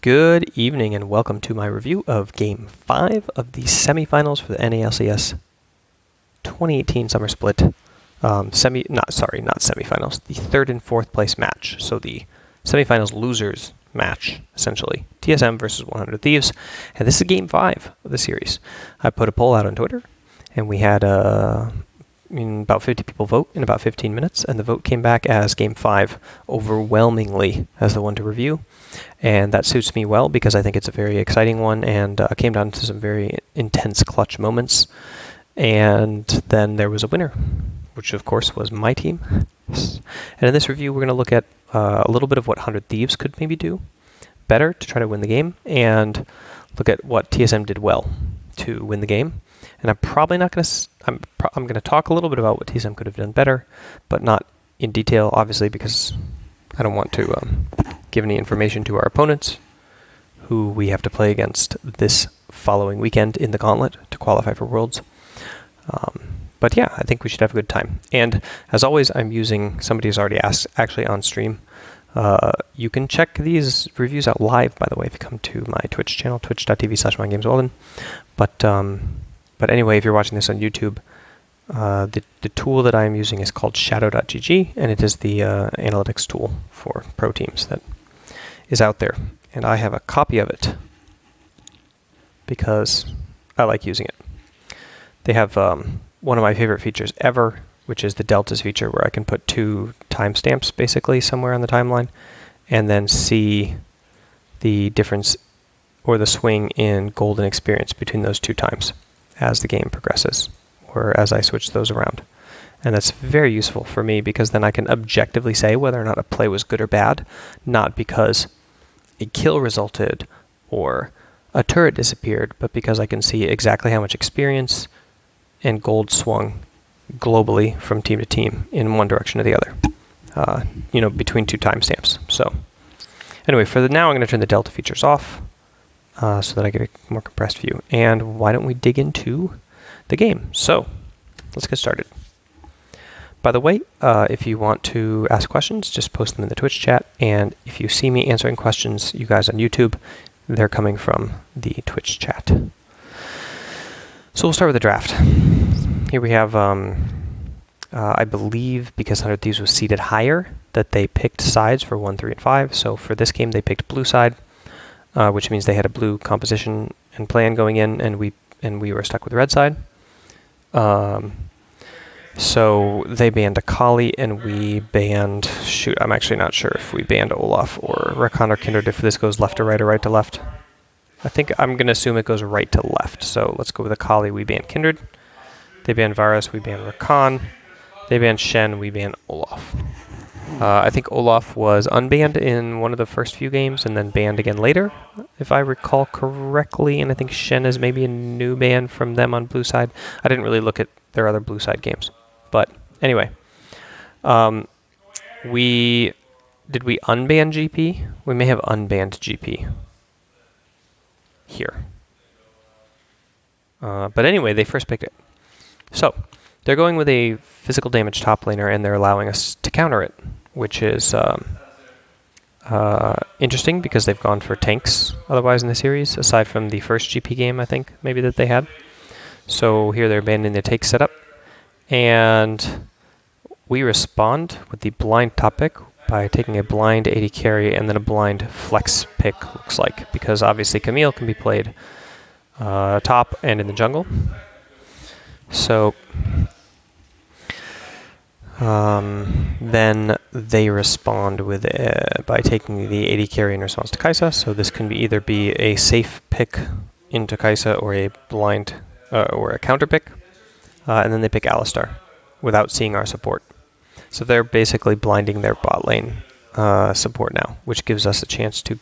Good evening and welcome to my review of Game 5 of the semifinals for the NALCS 2018 Summer Split. Not semifinals, the third and fourth place match. So the semifinals losers match, essentially. TSM versus 100 Thieves. And this is Game 5 of the series. I put a poll out on Twitter and we had about 50 people vote in about 15 minutes, and the vote came back as Game 5 overwhelmingly as the one to review. And that suits me well because I think it's a very exciting one and came down to some very intense clutch moments. And then there was a winner, which of course was my team. And in this review, we're going to look at a little bit of what 100 Thieves could maybe do better to try to win the game, and look at what TSM did well to win the game. And I'm probably not going to. I'm going to talk a little bit about what TSM could have done better, but not in detail, obviously, because I don't want to give any information to our opponents, who we have to play against this following weekend in the Gauntlet to qualify for Worlds. But yeah, I think we should have a good time. And as always, I'm using somebody who's already asked, actually on stream. You can check these reviews out live, by the way, if you come to my Twitch channel, twitch.tv/MindGamesWeldon. But anyway, if you're watching this on YouTube, the tool that I'm using is called shadow.gg, and it is the analytics tool for pro teams that is out there. And I have a copy of it because I like using it. They have one of my favorite features ever, which is the deltas feature, where I can put 2 timestamps basically somewhere on the timeline and then see the difference or the swing in golden experience between those 2 times as the game progresses, or as I switch those around. And that's very useful for me because then I can objectively say whether or not a play was good or bad, not because a kill resulted or a turret disappeared, but because I can see exactly how much experience and gold swung globally from team to team in one direction or the other, between 2 timestamps. So anyway, for now, I'm going to turn the delta features off so that I get a more compressed view. And why don't we dig into the game? So let's get started. By the way, if you want to ask questions, just post them in the Twitch chat. And if you see me answering questions, you guys on YouTube, they're coming from the Twitch chat. So we'll start with the draft. Here we have, I believe, because 100 Thieves was seated higher, that they picked sides for 1, 3, and 5. So for this game, they picked blue side, which means they had a blue composition and plan going in, and we were stuck with the red side. So they banned Akali, and we banned... Shoot, I'm actually not sure if we banned Olaf or Rakan or Kindred, if this goes left to right or right to left. I think I'm going to assume it goes right to left. So let's go with Akali. We banned Kindred. They banned Varus. We banned Rakan. They banned Shen. We banned Olaf. I think Olaf was unbanned in one of the first few games and then banned again later, if I recall correctly. And I think Shen is maybe a new ban from them on blue side. I didn't really look at their other blue side games. But anyway, did we unban GP? We may have unbanned GP here. But anyway, they first picked it. So they're going with a physical damage top laner, and they're allowing us to counter it, which is interesting because they've gone for tanks otherwise in the series, aside from the first GP game, I think, maybe that they had. So here they're abandoning the tank setup, and we respond with the blind top pick by taking a blind AD carry and then a blind flex pick, looks like, because obviously Camille can be played top and in the jungle. So then they respond with by taking the AD carry in response to Kai'Sa. So this can either be a safe pick into Kai'Sa or a blind or a counter pick. And then they pick Alistar without seeing our support. So they're basically blinding their bot lane support now, which gives us a chance to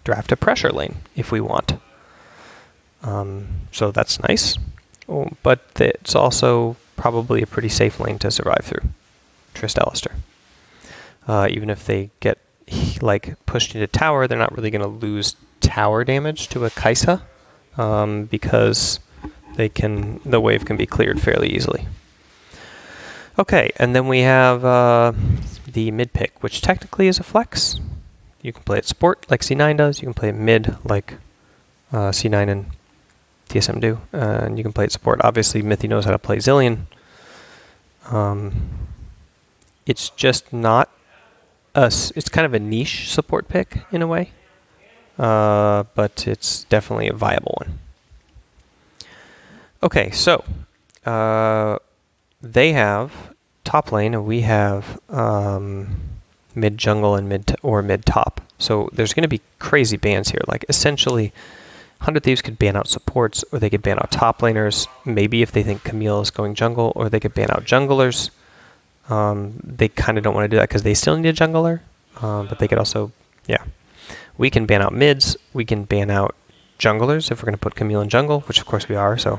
draft a pressure lane if we want. So that's nice. But it's also probably a pretty safe lane to survive through. Trist Alistar. Even if they get pushed into tower, they're not really going to lose tower damage to a Kai'Sa because the wave can be cleared fairly easily. Okay, and then we have the mid pick, which technically is a flex, You can play it support like C9 does. You can play it mid like C9 and TSM do. And you can play it support. Obviously, Mithy knows how to play ZILEAN. It's just not it's kind of a niche support pick in a way. But it's definitely a viable one. Okay, so they have top lane, and we have mid jungle and mid top. So there's going to be crazy bans here. Like essentially, 100 Thieves could ban out supports, or they could ban out top laners. Maybe if they think Camille is going jungle, or they could ban out junglers. They kind of don't want to do that because they still need a jungler. But they could also, yeah. We can ban out mids. We can ban out junglers if we're going to put Camille in jungle, which of course we are. So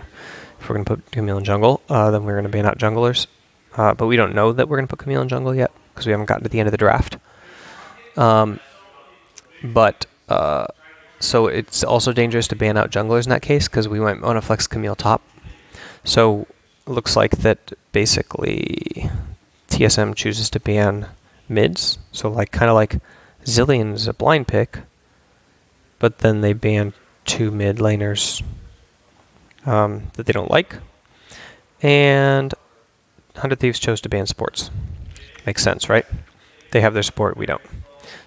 if we're going to put Camille in jungle, then we're going to ban out junglers. But we don't know that we're going to put Camille in jungle yet because we haven't gotten to the end of the draft. So it's also dangerous to ban out junglers in that case because we might want to flex Camille top. So it looks like that basically TSM chooses to ban mids. So like kind of like ZILEAN is a blind pick, but then they ban 2 mid laners that they don't like. And 100 Thieves chose to ban supports. Makes sense, right? They have their support, we don't.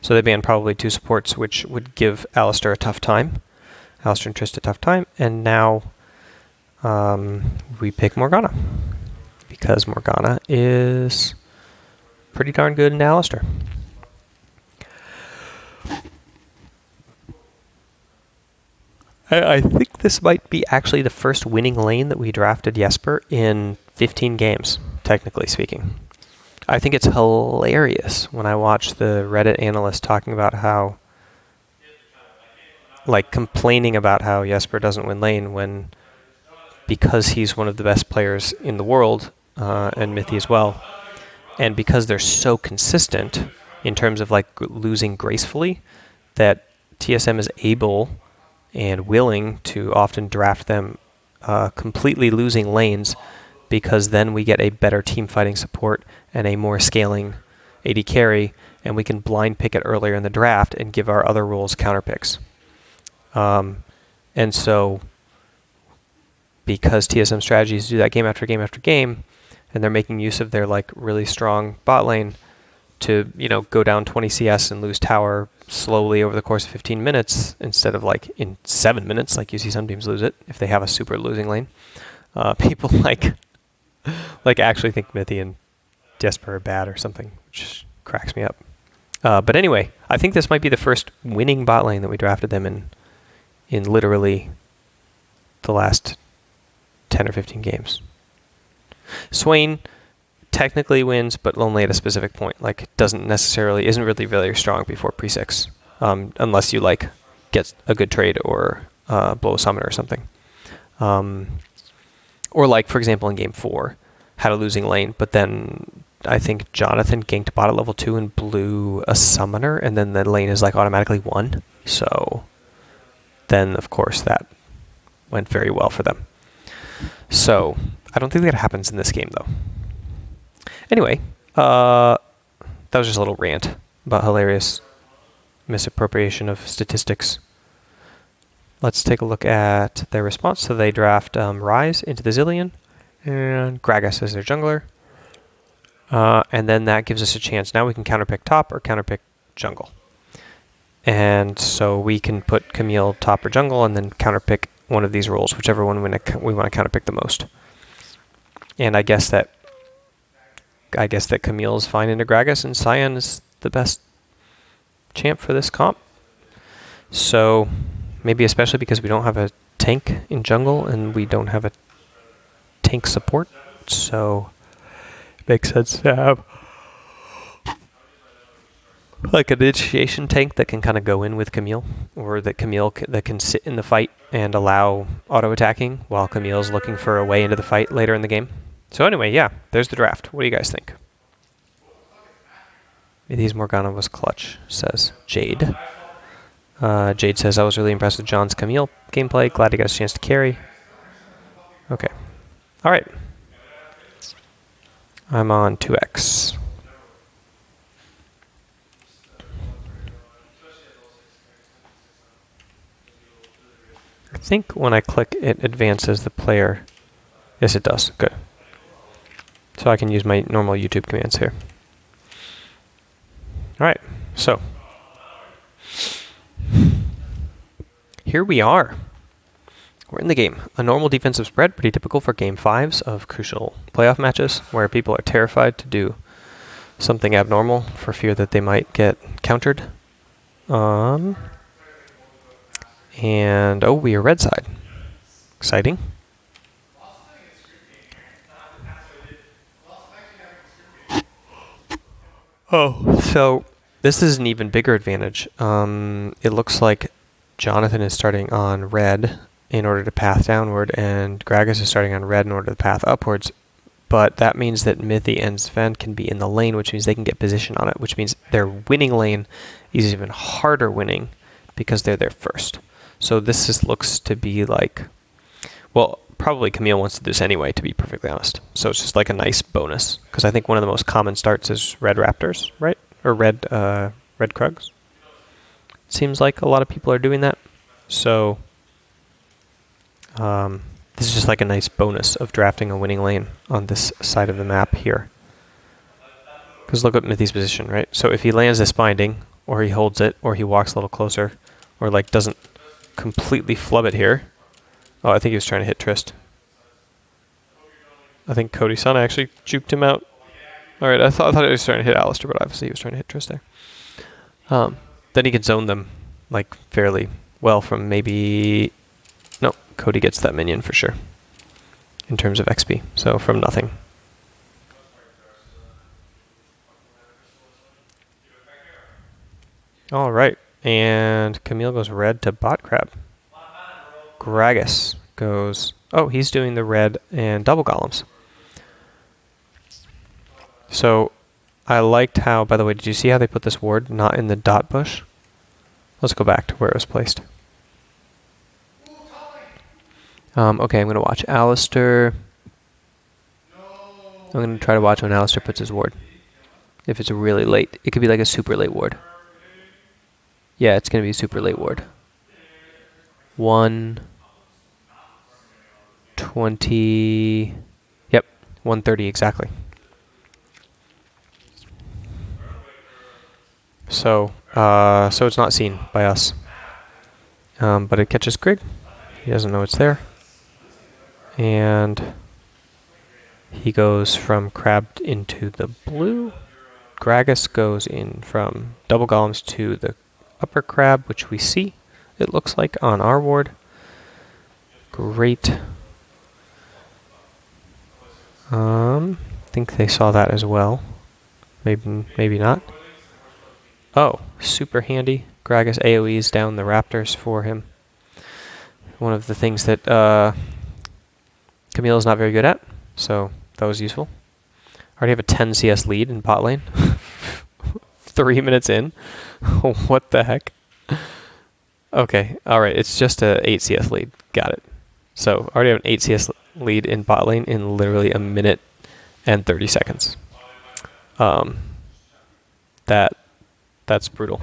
So they banned probably 2 supports, which would give Alistair a tough time. Alistair and Trist a tough time. And now we pick Morgana. Because Morgana is pretty darn good in Alistair. I think this might be actually the first winning lane that we drafted Jesper in 15 games, technically speaking. I think it's hilarious when I watch the Reddit analysts talking about how, like, complaining about how Jesper doesn't win lane when, because he's one of the best players in the world, and Mithy as well, and because they're so consistent in terms of, like, losing gracefully, that TSM is able and willing to often draft them completely losing lanes, because then we get a better team fighting support and a more scaling AD carry, and we can blind pick it earlier in the draft and give our other roles counter picks. And so, because TSM strategies do that game after game after game, and they're making use of their like really strong bot lane to, you know, go down 20 CS and lose tower slowly over the course of 15 minutes instead of like in 7 minutes, like you see some teams lose it if they have a super losing lane. People like actually think Mithy and Jesper are bad or something, which cracks me up. But anyway, I think this might be the first winning bot lane that we drafted them in literally the last 10 or 15 games. Swain technically wins, but only at a specific point. Like, isn't really very strong before pre-6, unless you like get a good trade or blow a summon or something. Or like, for example, in game 4, had a losing lane, but then I think Jonathan ganked bot at level 2 and blew a summoner, and then the lane is like automatically won. So then, of course, that went very well for them. So I don't think that happens in this game, though. Anyway, that was just a little rant about hilarious misappropriation of statistics. Let's take a look at their response. So they draft Ryze into the ZILEAN and Gragas as their jungler. And then that gives us a chance. Now we can counterpick top or counterpick jungle. And so we can put Camille top or jungle and then counterpick one of these roles, whichever one we want to counterpick the most. And I guess that Camille is fine into Gragas, and Cyan is the best champ for this comp. So maybe especially because we don't have a tank in jungle and we don't have a tank support, so it makes sense to have like an initiation tank that can kind of go in with Camille, or that can sit in the fight and allow auto attacking while Camille's looking for a way into the fight later in the game. So anyway, yeah, there's the draft. What do you guys think? Mithy's Morgana was clutch, says Jade. Jade says, I was really impressed with John's Camille gameplay. Glad he got a chance to carry. Okay. All right. I'm on 2x. I think when I click, it advances the player. Yes, it does. Good. So I can use my normal YouTube commands here. All right, so here we are. We're in the game. A normal defensive spread, pretty typical for game 5s of crucial playoff matches, where people are terrified to do something abnormal for fear that they might get countered. And oh, we are red side. Exciting. Oh, so this is an even bigger advantage. It looks like Jonathan is starting on red in order to path downward, and Gragas is starting on red in order to path upwards. But that means that Mithy and Sven can be in the lane, which means they can get position on it, which means their winning lane is even harder winning because they're there first. So this just looks to be like, well, probably Camille wants to do this anyway, to be perfectly honest. So it's just like a nice bonus, because I think one of the most common starts is red Raptors, right? Or red Krugs. Seems like a lot of people are doing that. So this is just like a nice bonus of drafting a winning lane on this side of the map here. Because look at Mithy's position, right? So if he lands this binding, or he holds it, or he walks a little closer, or like doesn't completely flub it here. Oh, I think he was trying to hit Trist. I think Cody Sana actually juked him out. Alright, I thought he was trying to hit Alistair, but obviously he was trying to hit Trist there. Then he could zone them like fairly well from maybe... No, Cody gets that minion for sure in terms of XP, so from nothing. Alright, and Camille goes red to bot crab. Gragas goes... Oh, he's doing the red and double golems. So I liked how, by the way, did you see how they put this ward not in the dot bush? Let's go back to where it was placed. Okay, I'm going to watch Alistair. I'm going to try to watch when Alistair puts his ward. If it's really late. It could be like a super late ward. Yeah, it's going to be a super late ward. 1:20. Yep, 1:30 exactly. So it's not seen by us. But it catches Grig. He doesn't know it's there. And he goes from crabbed into the blue. Gragas goes in from double golems to the upper crab, which we see, it looks like, on our ward. Great. I think they saw that as well. Maybe not. Oh, super handy. Gragas AoEs down the Raptors for him. One of the things that Camille is not very good at, so that was useful. I already have a 10 CS lead in bot lane. 3 minutes in. What the heck? Okay, alright, it's just a 8 CS lead. Got it. So, I already have an 8 CS lead in bot lane in literally a minute and 30 seconds. That's brutal.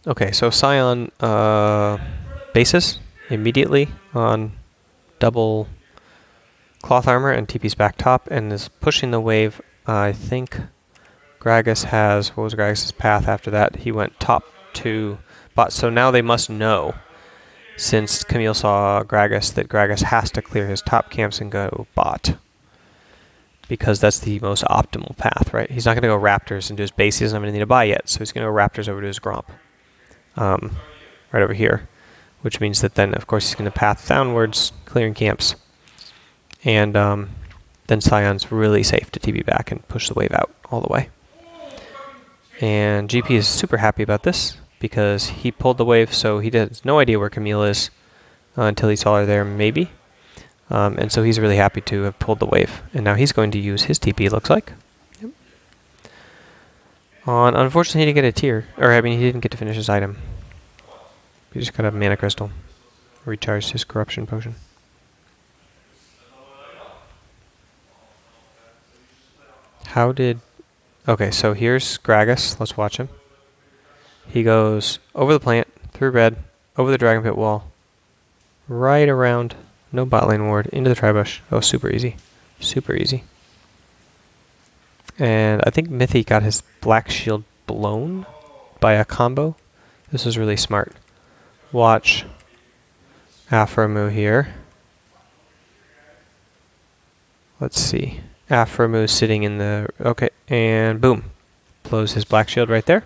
Okay, so Scion bases immediately on double cloth armor and TP's back top and is pushing the wave. I think Gragas has... What was Gragas' path after that? He went top to bot. So now they must know, since Camille saw Gragas, that Gragas has to clear his top camps and go bot. Because that's the most optimal path, right? He's not going to go Raptors and do his base. He doesn't have anything to buy yet, so he's going to go Raptors over to his Gromp. Right over here. Which means that then, of course, he's going to path downwards, clearing camps. And then Scion's really safe to TP back and push the wave out all the way. And GP is super happy about this, because he pulled the wave, so he has no idea where Camille is until he saw her there, maybe. And so he's really happy to have pulled the wave. And now he's going to use his TP, looks like. Yep. Unfortunately, he didn't get a tier. Or, I mean, he didn't get to finish his item. He just got a mana crystal. Recharged his corruption potion. How did... Okay, so here's Gragas. Let's watch him. He goes over the plant, through red, over the Dragon Pit wall, right around, no bot lane ward, into the Tribush. Oh, super easy. Super easy. And I think Mithy got his black shield blown by a combo. This is really smart. Watch Aphromoo here. Let's see. Aphromoo sitting in the... Okay, and boom. Blows his black shield right there.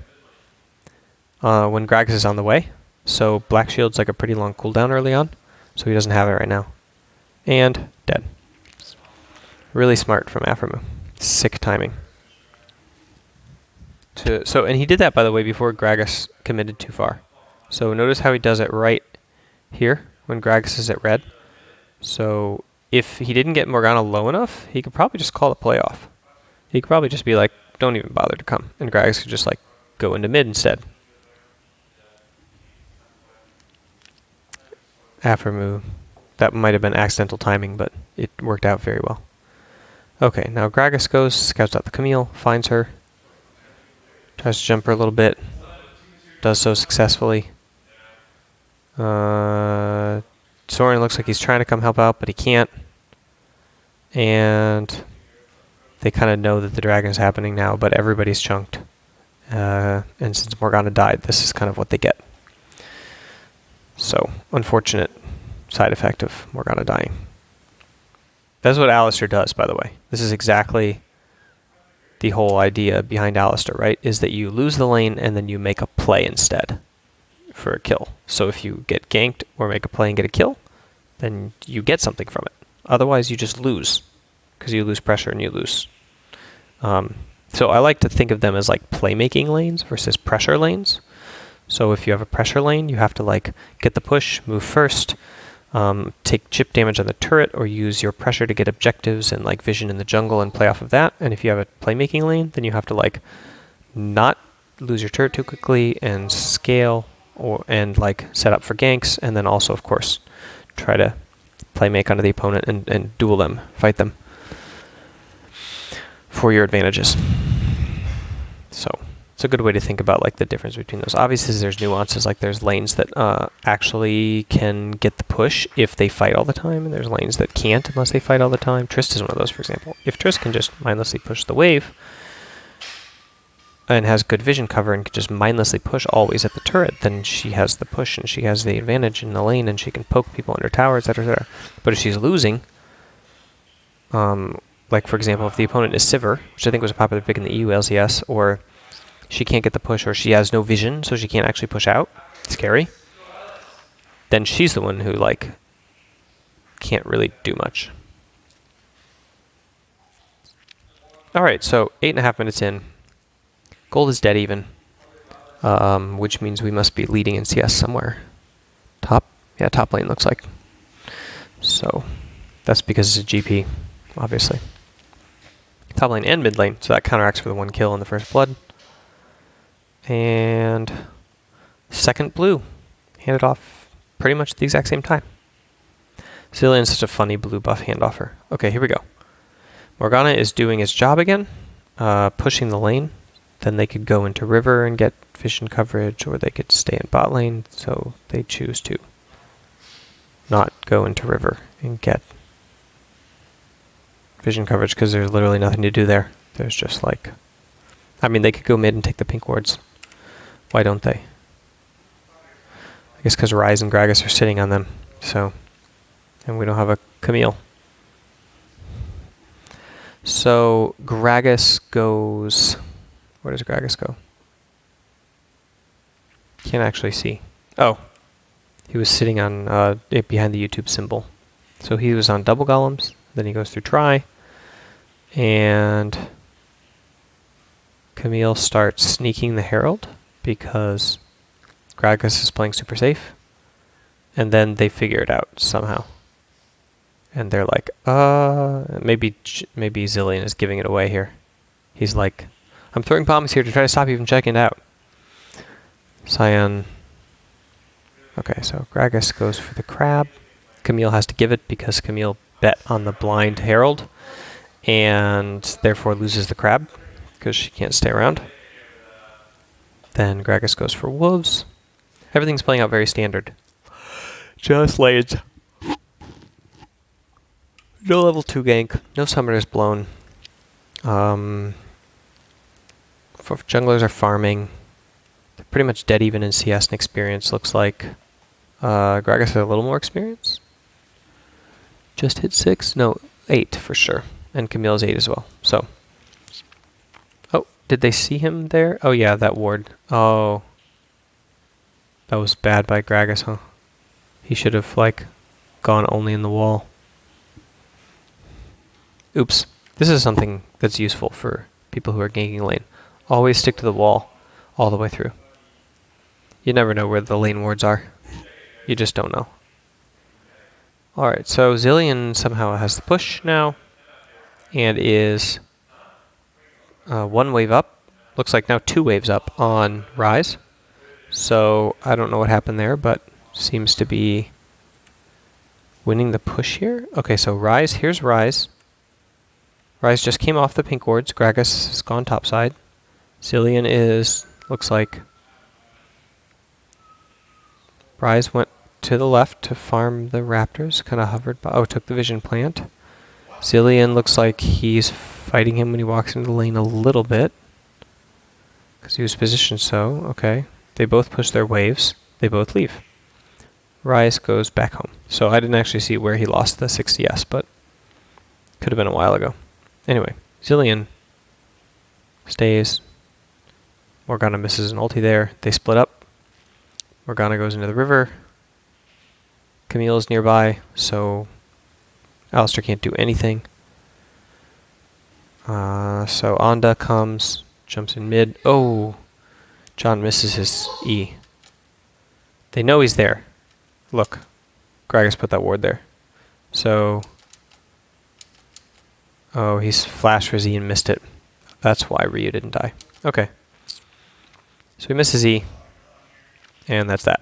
When Gragas is on the way. So black shield's like a pretty long cooldown early on. So he doesn't have it right now. And dead. Really smart from Aphromoo. Sick timing. And he did that, by the way, before Gragas committed too far. So notice how he does it right here when Gragas is at red. So if he didn't get Morgana low enough, he could probably just call the play off. He could probably just be like, don't even bother to come. And Gragas could just like go into mid instead. Aphromoo. That might have been accidental timing, but it worked out very well. Okay, now Gragas goes, scouts out the Camille, finds her. Tries to jump her a little bit. Does so successfully. Soren looks like he's trying to come help out, but he can't. And they kind of know that the dragon is happening now, but everybody's chunked. And since Morgana died, this is kind of what they get. So, unfortunate side effect of Morgana dying. That's what Alistar does, by the way. This is exactly the whole idea behind Alistar, right? Is that you lose the lane and then you make a play instead for a kill. So if you get ganked or make a play and get a kill, then you get something from it. Otherwise, you just lose because you lose pressure and you lose. So I like to think of them as like playmaking lanes versus pressure lanes. So if you have a pressure lane, you have to like get the push, move first, take chip damage on the turret, or use your pressure to get objectives and like vision in the jungle and play off of that. And if you have a playmaking lane, then you have to like not lose your turret too quickly and scale and like set up for ganks, and then also of course try to playmake onto the opponent and duel them, fight them for your advantages. So it's a good way to think about like the difference between those. Obviously there's nuances, like there's lanes that actually can get the push if they fight all the time, and there's lanes that can't unless they fight all the time. Trist is one of those, for example. If Trist can just mindlessly push the wave and has good vision cover and can just mindlessly push always at the turret, then she has the push and she has the advantage in the lane and she can poke people under tower, etc., etc. But if she's losing, like for example, if the opponent is Sivir, which I think was a popular pick in the EU LCS, or she can't get the push, or she has no vision, so she can't actually push out, scary, then she's the one who like can't really do much. Alright, so 8.5 minutes in. Gold is dead even, which means we must be leading in CS somewhere. Top? Yeah, top lane looks like. So that's because it's a GP, obviously. Top lane and mid lane, so that counteracts for the 1 kill in the first blood. And second blue, handed off pretty much at the exact same time. ZILEAN's such a funny blue buff handoffer. Okay, here we go. Morgana is doing his job again, pushing the lane. Then they could go into river and get vision coverage, or they could stay in bot lane, so they choose to not go into river and get vision coverage because there's literally nothing to do there. There's just like, I mean, they could go mid and take the pink wards. Why don't they? I guess because Ryze and Gragas are sitting on them, so, and we don't have a Camille. So Gragas goes... Where does Gragas go? Can't actually see. Oh, he was sitting on behind the YouTube symbol. So he was on double golems, then he goes through try, and Camille starts sneaking the Herald because Gragas is playing super safe, and then they figure it out somehow. And they're like, maybe ZILEAN is giving it away here. He's like, I'm throwing bombs here to try to stop you from checking it out. Cyan. Okay, so Gragas goes for the crab. Camille has to give it because Camille bet on the blind Herald and therefore loses the crab because she can't stay around. Then Gragas goes for wolves. Everything's playing out very standard. Just lanes. No level 2 gank. No summoners blown. Junglers are farming. They're pretty much dead even in CS and experience, looks like. Gragas has a little more experience. Just hit 6? No, 8 for sure. And Camille's 8 as well. So. Oh, did they see him there? Oh yeah, that ward. Oh. That was bad by Gragas, huh? He should have, like, gone only in the wall. Oops. This is something that's useful for people who are ganking lane. Always stick to the wall all the way through. You never know where the lane wards are. You just don't know. Alright, so ZILEAN somehow has the push now. And is 1 wave up. Looks like now 2 waves up on Rise. So I don't know what happened there, but seems to be winning the push here. Okay, so Rise, here's Rise. Rise just came off the pink wards. Gragas has gone topside. ZILEAN is, looks like, Rise went to the left to farm the raptors, kind of hovered by, oh, took the vision plant. ZILEAN looks like he's fighting him when he walks into the lane a little bit, because he was positioned so, okay. They both push their waves, they both leave. Rise goes back home. So I didn't actually see where he lost the 6 CS, but could have been a while ago. Anyway, ZILEAN stays. Morgana misses an ulti there. They split up. Morgana goes into the river. Camille's nearby, so Alistar can't do anything. So Anda comes, jumps in mid. Oh, John misses his E. They know he's there. Look, Gragas put that ward there. So, oh, he's flashed for Z and missed it. That's why Ryu didn't die. Okay. So he misses E, and that's that.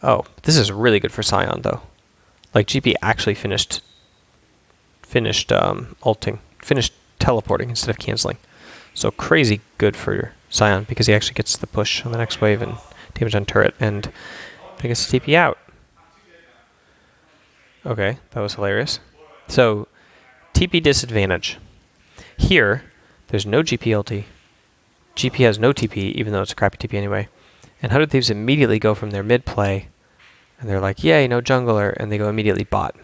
Oh, this is really good for Sion, though. Like, GP actually finished ulting, finished teleporting instead of canceling. So crazy good for Sion, because he actually gets the push on the next wave and damage on turret, and they gets TP out. Okay, that was hilarious. So, TP disadvantage. Here, there's no GP ulti. GP has no TP, even though it's a crappy TP anyway. And 100 Thieves immediately go from their mid play, and they're like, yay, no jungler, and they go immediately bot,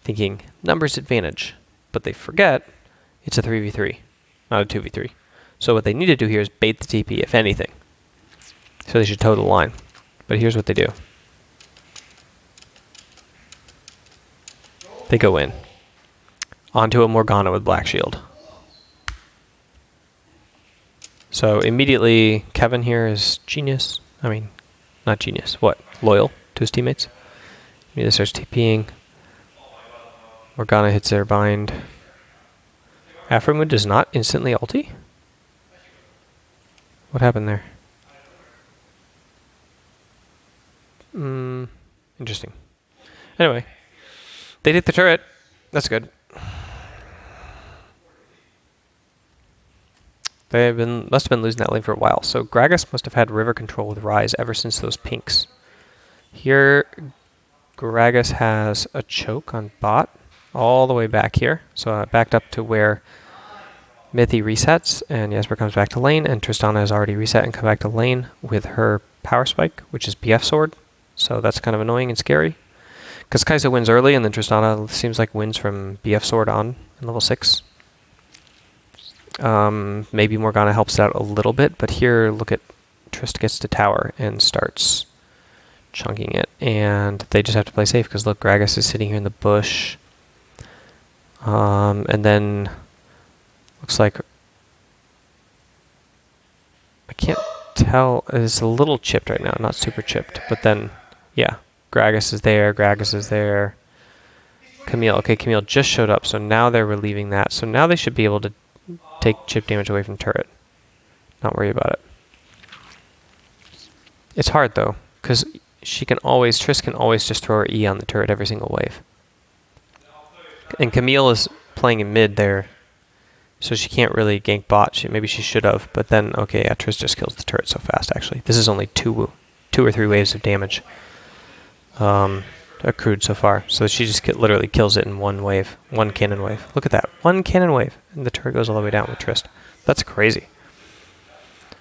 thinking numbers advantage. But they forget it's a 3v3, not a 2v3. So what they need to do here is bait the TP, if anything. So they should toe the line. But here's what they do. They go in. Onto a Morgana with Black Shield. So immediately, Kevin here is genius. I mean, not genius. What? Loyal to his teammates. Immediately starts TPing. Morgana hits their bind. Afromoon does not instantly ulti? What happened there? Interesting. Anyway, they hit the turret. That's good. They must have been losing that lane for a while. So Gragas must have had river control with Rise ever since those pinks. Here, Gragas has a choke on bot all the way back here. So I backed up to where Mithy resets, and Jesper comes back to lane, and Tristana has already reset and come back to lane with her power spike, which is BF sword. So that's kind of annoying and scary. Because Kai'Sa wins early, and then Tristana seems like wins from BF sword on in level 6. Maybe Morgana helps out a little bit, but here, look at Trist gets to tower and starts chunking it, and they just have to play safe, because look, Gragas is sitting here in the bush. And then looks like, I can't tell, it's a little chipped right now, not super chipped, but then, yeah, Gragas is there, Camille, okay, Camille just showed up, so now they're relieving that, so now they should be able to take chip damage away from turret. Not worry about it. It's hard though, because Triss can always just throw her E on the turret every single wave. And Camille is playing in mid there, So she can't really gank bot. Maybe she should have, but then, okay, yeah, Triss just kills the turret so fast, actually. This is only two or three waves of damage accrued so far. So she just literally kills it in one wave, one cannon wave. Look at that, one cannon wave, and the turret goes all the way down with Triss. That's crazy.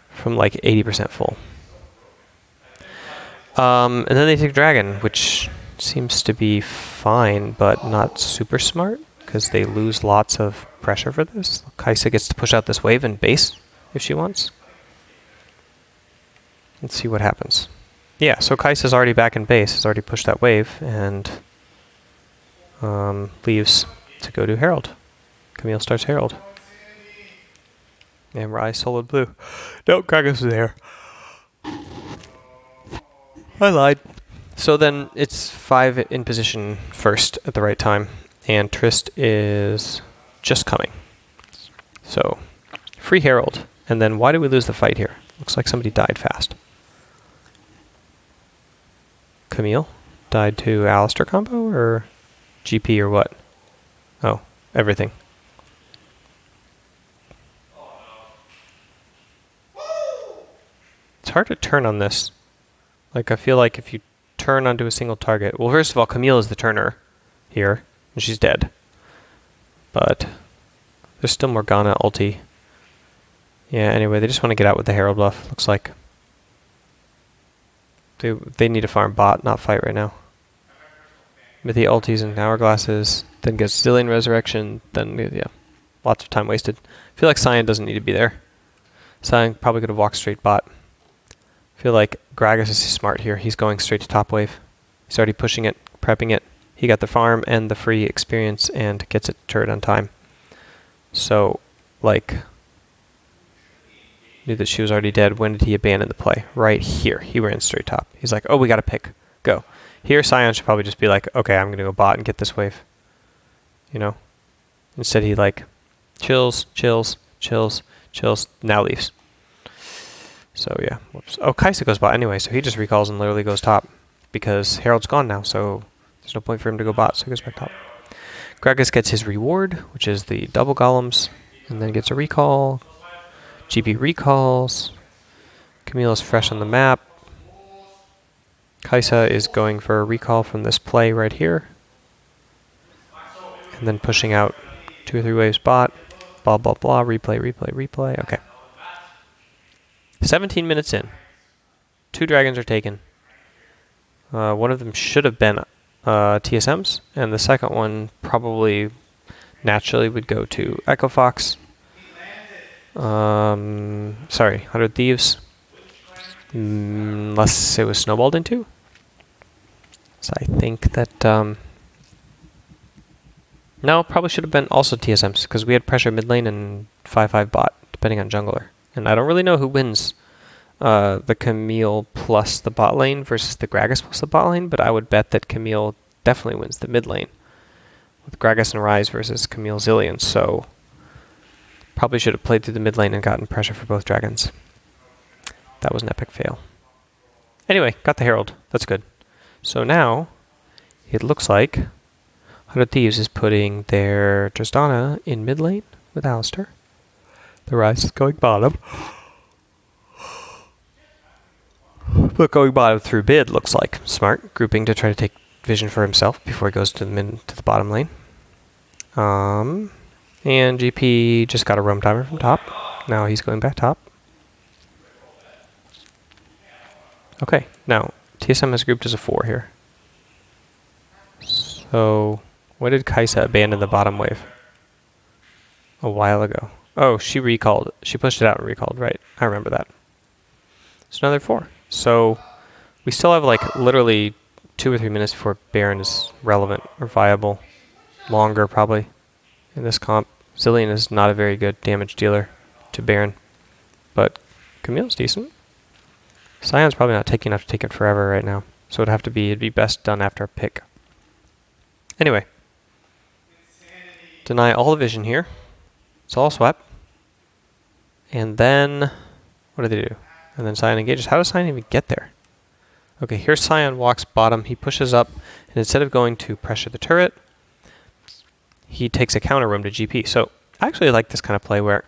From like 80% full. And then they take Dragon, which seems to be fine, but not super smart, because they lose lots of pressure for this. Kai'Sa gets to push out this wave and base if she wants. Let's see what happens. Yeah, so Kai'Sa's already back in base, has already pushed that wave, and leaves to go to Herald. Camille starts Herald. And Rai soloed blue. Nope, Gragas was there. I lied. So then it's 5 in position first at the right time, and Trist is just coming. So, free Herald. And then why did we lose the fight here? Looks like somebody died fast. Camille died to Alistair combo, or GP, or what? Oh, everything. It's hard to turn on this. Like, I feel like if you turn onto a single target... Well, first of all, Camille is the turner here, and she's dead. But there's still Morgana ulti. Yeah, anyway, they just want to get out with the Herald buff, looks like. They need to farm bot, not fight right now. With the ultis and hourglasses, then gets ZILEAN resurrection, then, yeah, lots of time wasted. I feel like Cyan doesn't need to be there. Cyan probably could have walked straight bot. I feel like Gragas is smart here. He's going straight to top wave. He's already pushing it, prepping it. He got the farm and the free experience and gets it turret on time. So, like, knew that she was already dead. When did he abandon the play? Right here. He ran straight top. He's like, oh, we got to pick. Go. Here, Cyan should probably just be like, okay, I'm going to go bot and get this wave. You know? Instead, he, like, chills, now leaves. So, yeah. Whoops. Oh, Kai'Sa goes bot anyway, so he just recalls and literally goes top. Because Herald's gone now, so there's no point for him to go bot, so he goes back top. Gragas gets his reward, which is the double golems, and then gets a recall. GP recalls. Camille is fresh on the map. Kai'Sa is going for a recall from this play right here. And then pushing out 2 or 3 waves bot. Blah, blah, blah. Replay. Okay. 17 minutes in. 2 dragons are taken. One of them should have been TSMs, and the second one probably naturally would go to Echo Fox. Sorry, 100 Thieves. Unless it was snowballed into. So I think that, no, probably should have been also TSMs, because we had pressure mid lane and 5-5 bot, depending on jungler. And I don't really know who wins the Camille plus the bot lane versus the Gragas plus the bot lane, but I would bet that Camille definitely wins the mid lane with Gragas and Ryze versus Camille ZILEAN, so probably should have played through the mid lane and gotten pressure for both dragons. That was an epic fail. Anyway, got the Herald. That's good. So now, it looks like 100 Thieves is putting their Tristana in mid lane with Alistair. The Ryze is going bottom. But going bottom through bid looks like smart. Grouping to try to take vision for himself before he goes to the bottom lane. And GP just got a roam timer from top. Now he's going back top. Okay, now TSM has grouped as a 4 here. So, when did Kai'Sa abandon the bottom wave? A while ago. Oh, she recalled. She pushed it out and recalled, right. I remember that. So now they're 4. So, we still have like literally 2 or 3 minutes before Baron is relevant or viable. Longer, probably, in this comp. ZILEAN is not a very good damage dealer to Baron, but Camille's decent. Cyan's probably not taking enough to take it forever right now, so it'd be best done after a pick. Anyway, deny all the vision here. It's all swept. And then, what do they do? And then Cyan engages. How does Cyan even get there? Okay, here Cyan walks bottom. He pushes up, and instead of going to pressure the turret, he takes a counter roam to GP. So I actually like this kind of play where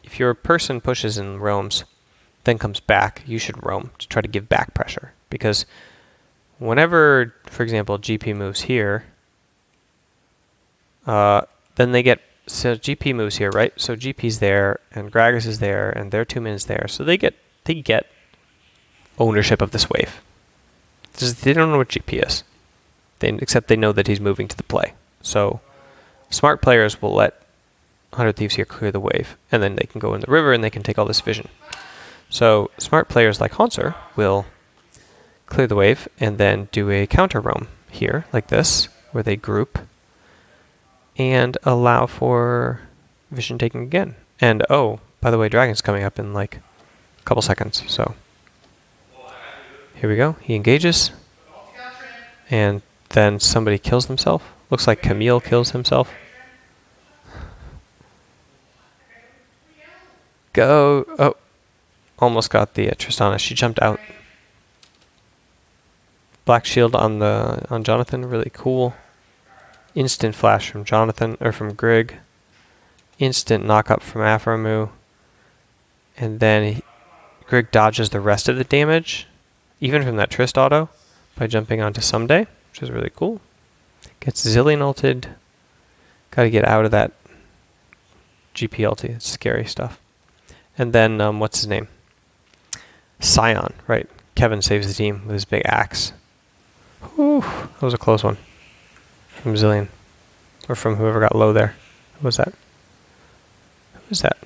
if your person pushes and roams, then comes back, you should roam to try to give back pressure. Because whenever, for example, GP moves here, then they get, so GP moves here, right? So GP's there, and Gragas is there, and their 2 minutes there. So they get ownership of this wave. They don't know what GP is, except they know that he's moving to the play. So smart players will let 100 Thieves here clear the wave, and then they can go in the river and they can take all this vision. So smart players like Hanser will clear the wave and then do a counter roam here, like this, where they group and allow for vision taking again. And oh, by the way, Dragon's coming up in like a couple seconds, so here we go. He engages, and then somebody kills themselves. Looks like Camille kills himself. Go! Oh, almost got the Tristana. She jumped out. Black shield on Jonathan, really cool. Instant flash from Jonathan, or from Grig. Instant knock up from Aframu. And then Grig dodges the rest of the damage, even from that Trist auto, by jumping onto Someday, which is really cool. Gets ZILEAN ulted. Gotta get out of that GP ulti. It's scary stuff. And then, what's his name? Sion, right? Kevin saves the team with his big axe. Whew, that was a close one. From ZILEAN. Or from whoever got low there. Who was that? Who was that?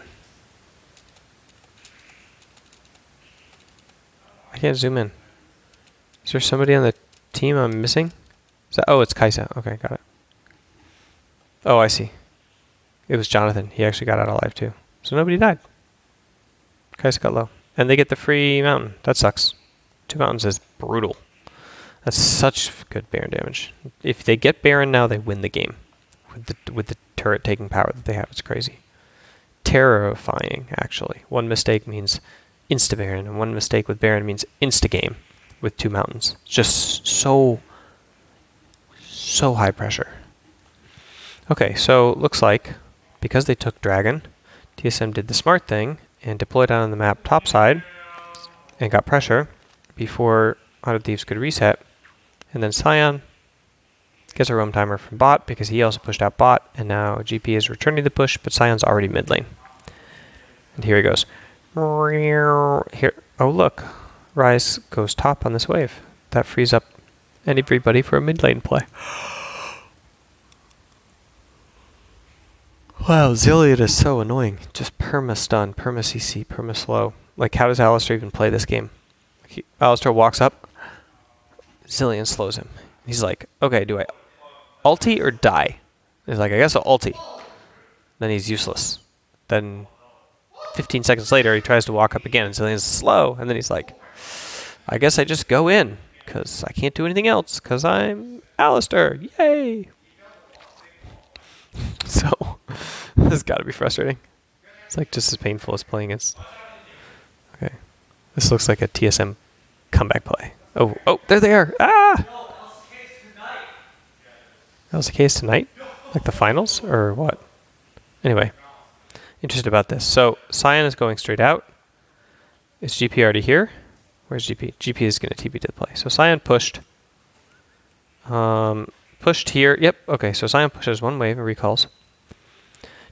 I can't zoom in. Is there somebody on the team I'm missing? Is that, oh, it's Kaisa. Okay, got it. Oh, I see. It was Jonathan. He actually got out alive too. So nobody died. Kaisa got low. And they get the free mountain. That sucks. 2 mountains is brutal. That's such good Baron damage. If they get Baron now, they win the game. With the turret taking power that they have. It's crazy. Terrifying, actually. One mistake means insta-Baron, and one mistake with Baron means insta-game with 2 mountains. It's just so high pressure. Okay, so looks like because they took Dragon, TSM did the smart thing and deployed out on the map topside and got pressure before 100 Thieves could reset. And then Sion gets a roam timer from bot because he also pushed out bot, and now GP is returning the push, but Sion's already mid lane. And here he goes. Here, oh look, Ryze goes top on this wave. That frees up everybody for a mid lane play. Wow, ZILEAN is so annoying. Just perma-stun, perma-CC, perma-slow. Like, how does Alistar even play this game? Alistar walks up, ZILEAN slows him. He's like, okay, do I ulti or die? He's like, I guess I'll ulti. Then he's useless. Then 15 seconds later, he tries to walk up again, and ZILEAN's slow. And then he's like, I guess I just go in, because I can't do anything else, because I'm Alistar. Yay! So, this has got to be frustrating. It's like just as painful as playing against. Okay. This looks like a TSM comeback play. Oh, there they are! Ah! That was the case tonight? Like the finals? Or what? Anyway. Interested about this. So, Sion is going straight out. Is GP already here? Where's GP? GP is going to TP to the play. So, Sion pushed. Pushed here. Yep. Okay, so Sion pushes one wave and recalls.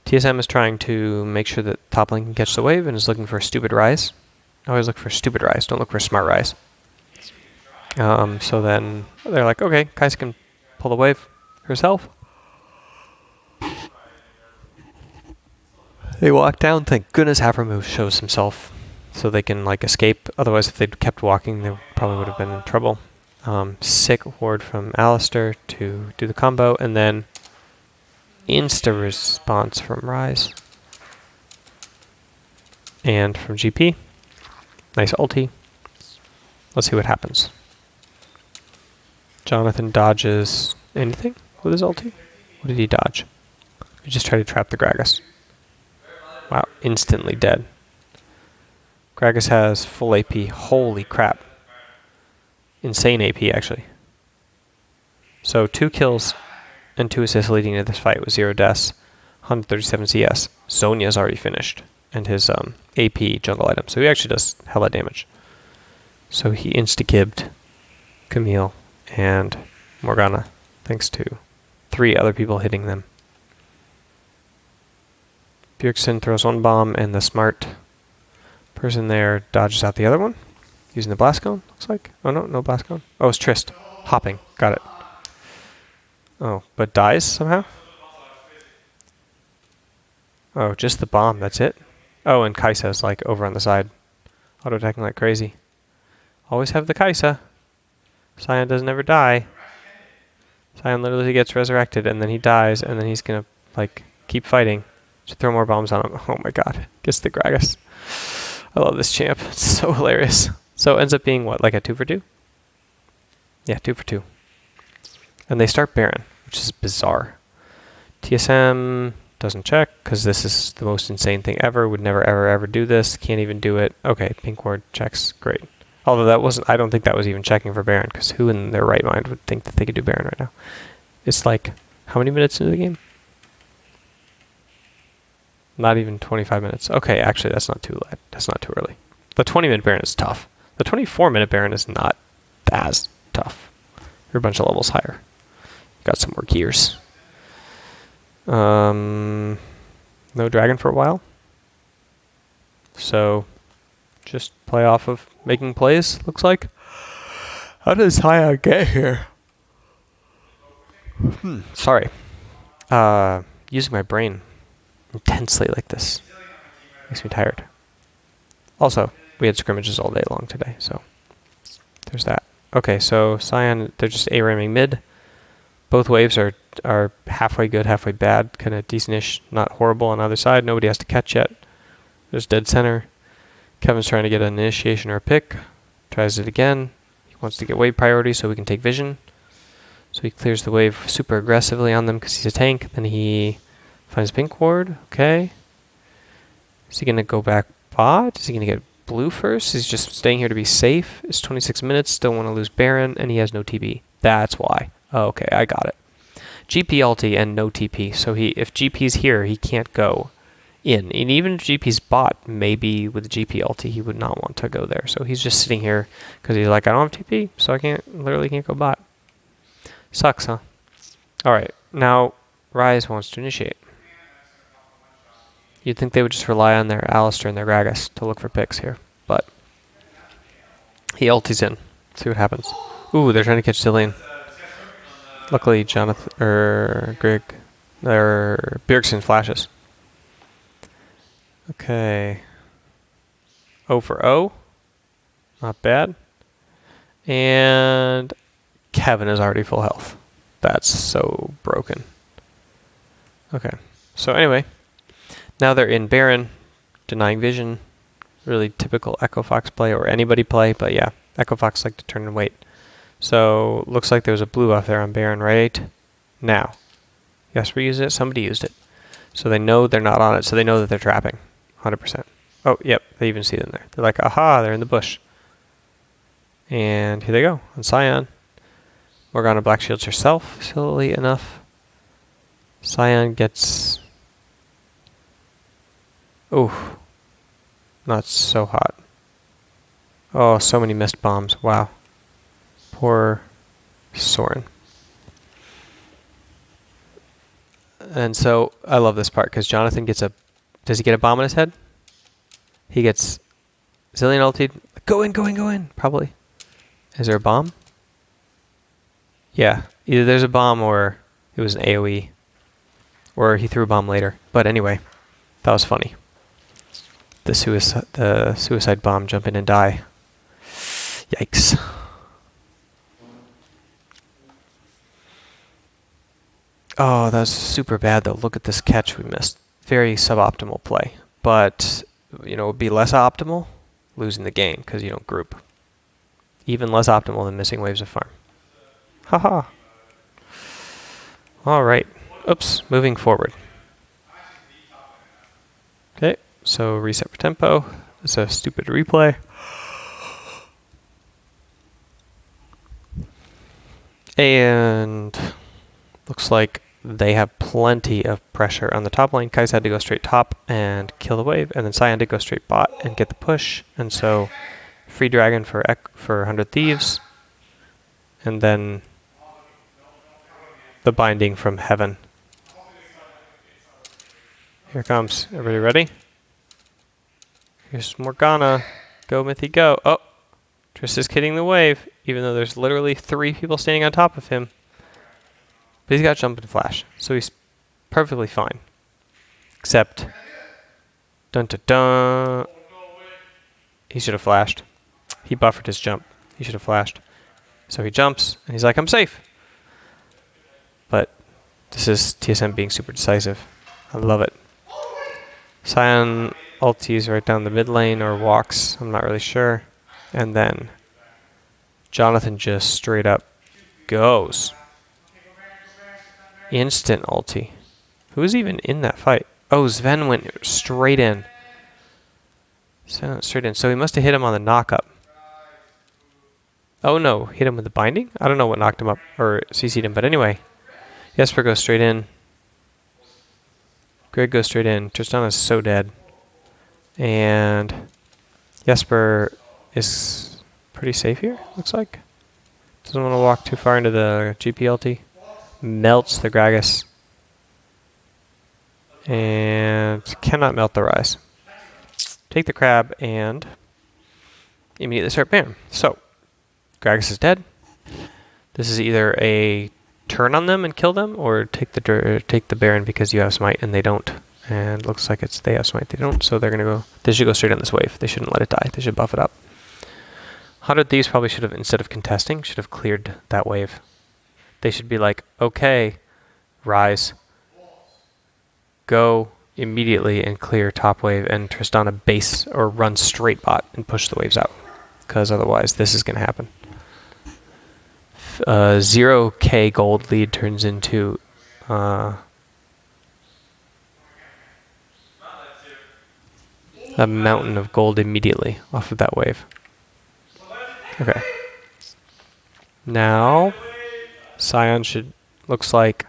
TSM is trying to make sure that top lane can catch the wave and is looking for a stupid rise. Always look for stupid rise. Don't look for smart rise. So then they're like, okay, Kaisa can pull the wave herself. They walk down. Thank goodness Aframu shows himself so they can like escape. Otherwise, if they'd kept walking, they probably would have been in trouble. Sick ward from Alistar to do the combo, and then insta response from Ryze and from GP. Nice ulti. Let's see what happens. Jonathan dodges anything with his ulti. What did he dodge? He just tried to trap the Gragas. Wow, instantly dead. Gragas has full AP. Holy crap. Insane AP, actually. So 2 kills and 2 assists leading to this fight with 0 deaths. 137 CS. Zonya's already finished, and his AP jungle item. So he actually does hella damage. So he insta-kibbed Camille and Morgana, thanks to 3 other people hitting them. Bjergsen throws one bomb, and the smart person there dodges out the other one, using the blast cone, looks like. Oh no, no blast cone. Oh, it's Trist. Hopping. Got it. Oh, but dies somehow? Oh, just the bomb, that's it? Oh, and Kai'Sa's like over on the side, auto-attacking like crazy. Always have the Kai'Sa. Sion doesn't ever die. Sion literally gets resurrected, and then he dies, and then he's gonna like keep fighting to throw more bombs on him. Oh my god, gets the Gragas. I love this champ. It's so hilarious. So it ends up being what, like a 2 for 2? Yeah, 2 for 2. And they start Baron, which is bizarre. TSM doesn't check, because this is the most insane thing ever. Would never, ever, ever do this. Can't even do it. Okay, pink ward checks. Great. Although that wasn't, I don't think that was even checking for Baron, because who in their right mind would think that they could do Baron right now? It's like, how many minutes into the game? Not even 25 minutes. Okay, actually, that's not too late. That's not too early. The 20-minute Baron is tough. The 24-minute Baron is not as tough. You're a bunch of levels higher. Got some more gears. No dragon for a while. So, just play off of making plays, looks like. How does Haya get here? Sorry. Using my brain intensely like this makes me tired. Also, we had scrimmages all day long today, so there's that. Okay, so Sion, they're just A-ramming mid. Both waves are halfway good, halfway bad, kind of decent-ish, not horrible on either side. Nobody has to catch yet. There's dead center. Kevin's trying to get an initiation or a pick. Tries it again. He wants to get wave priority so we can take vision. So he clears the wave super aggressively on them because he's a tank. Then he finds pink ward. Okay. Is he going to go back bot? Is he going to get blue first? He's just staying here to be safe. It's 26 minutes. Still want to lose Baron, and he has no TP. That's why. Oh, okay, I got it. GP ulti and no TP. So if GP's here, he can't go in. And even if GP's bot, maybe with GP ulti, he would not want to go there. So he's just sitting here because he's like, I don't have TP, so I literally can't go bot. Sucks, huh? Alright, now Ryze wants to initiate. You'd think they would just rely on their Alistar and their Gragas to look for picks here, but he ultis in. See what happens. Ooh, they're trying to catch ZILEAN. Luckily, Jonathan or Greg or Bjergsen flashes. Okay. O for O. Not bad. And Kevin is already full health. That's so broken. Okay. So anyway, now they're in Baron, denying vision. Really typical Echo Fox play, or anybody play, but yeah, Echo Fox like to turn and wait. So, looks like there was a blue buff there on Baron right now. Yes, we used it. Somebody used it. So they know they're not on it, so they know that they're trapping. 100%. Oh, yep, they even see them there. They're like, aha, they're in the bush. And here they go, on Sion. Morgana black shields herself, silly enough. Sion gets... Ooh. Not so hot. Oh, so many missed bombs. Wow. Poor Soren. And so I love this part because Jonathan gets a... Does he get a bomb on his head? He gets ZILEAN ultied. Go in, go in, go in. Probably. Is there a bomb? Yeah. Either there's a bomb or it was an AoE. Or he threw a bomb later. But anyway, that was funny. The suicide bomb, jump in and die. Yikes. Oh, that was super bad, though. Look at this catch we missed. Very suboptimal play. But, you know, it would be less optimal losing the game because you don't group. Even less optimal than missing waves of farm. Haha. All right. Oops. Moving forward. Okay. So reset for tempo. It's a stupid replay. And looks like they have plenty of pressure on the top lane. Kai's had to go straight top and kill the wave, and then Cyan had to go straight bot and get the push. And so free dragon for 100 Thieves, and then the binding from heaven. Here it comes. Everybody ready? Here's Morgana. Go, Mythy, go. Oh, Triss is hitting the wave, even though there's literally 3 people standing on top of him. But he's got jump and flash, so he's perfectly fine. Except, dun dun dun. He should have flashed. He buffered his jump. He should have flashed. So he jumps, and he's like, I'm safe. But this is TSM being super decisive. I love it. Cyan ultis right down the mid lane or walks, I'm not really sure. And then Jonathan just straight up goes. Instant ulti. Who was even in that fight? Oh, Sven went straight in. Sven went straight in. So he must have hit him on the knock-up. Oh no, hit him with the binding? I don't know what knocked him up or CC'd him, but anyway. Jesper goes straight in. Greg goes straight in. Tristana is so dead. And Jesper is pretty safe here, looks like. Doesn't want to walk too far into the GPLT. Melts the Gragas. And cannot melt the Rise. Take the crab and immediately start Baron. So, Gragas is dead. This is either a turn on them and kill them, or take the Baron because you have smite and they don't. And looks like it's they have smite, they don't, so they're gonna go. They should go straight on this wave. They shouldn't let it die. They should buff it up. 100 Thieves probably should have, instead of contesting, should have cleared that wave. They should be like, okay, Rise, go immediately and clear top wave and Tristana base or run straight bot and push the waves out, because otherwise this is gonna happen. 0k gold lead turns into a mountain of gold immediately off of that wave. Okay. Now, Cyan looks like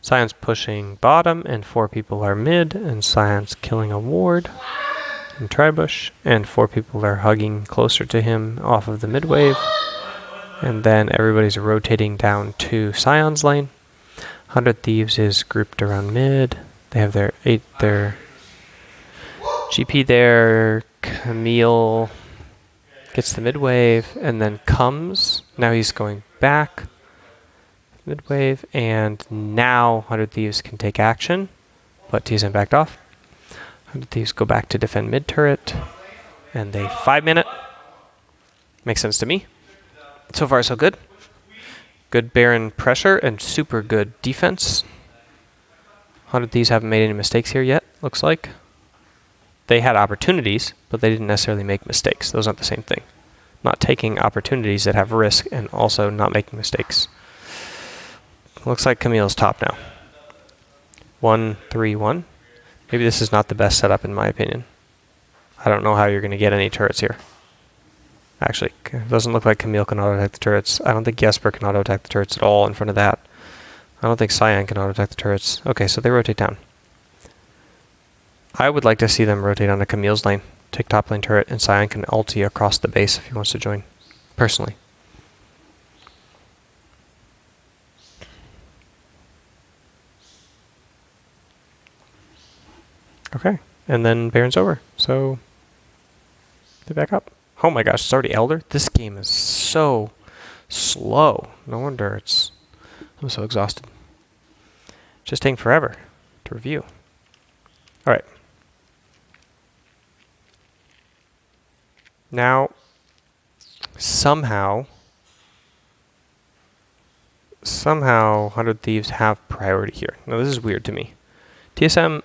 Cyan's pushing bottom and 4 people are mid, and Cyan's killing a ward in Tribush, and 4 people are hugging closer to him off of the mid wave. And then everybody's rotating down to Cyan's lane. 100 Thieves is grouped around mid. They have their GP there. Camille gets the mid wave and then comes. Now he's going back. Mid wave, and now 100 Thieves can take action. But TSM backed off. 100 Thieves go back to defend mid turret. And they 5-man it. Makes sense to me. So far, so good. Good Baron pressure and super good defense. 100 Thieves haven't made any mistakes here yet, looks like. They had opportunities, but they didn't necessarily make mistakes. Those aren't the same thing. Not taking opportunities that have risk and also not making mistakes. Looks like Camille's top now. 1-3-1. Maybe this is not the best setup in my opinion. I don't know how you're going to get any turrets here. Actually, it doesn't look like Camille can auto-attack the turrets. I don't think Jesper can auto-attack the turrets at all in front of that. I don't think Cyan can auto-attack the turrets. Okay, so they rotate down. I would like to see them rotate onto Camille's lane. Take top lane turret, and Cyan can ulti across the base if he wants to join. Personally. Okay, and then Baron's over, so they back up. Oh my gosh, it's already Elder? This game is so slow. No wonder I'm so exhausted. Just taking forever to review. Alright. Now, somehow 100 Thieves have priority here. Now this is weird to me. TSM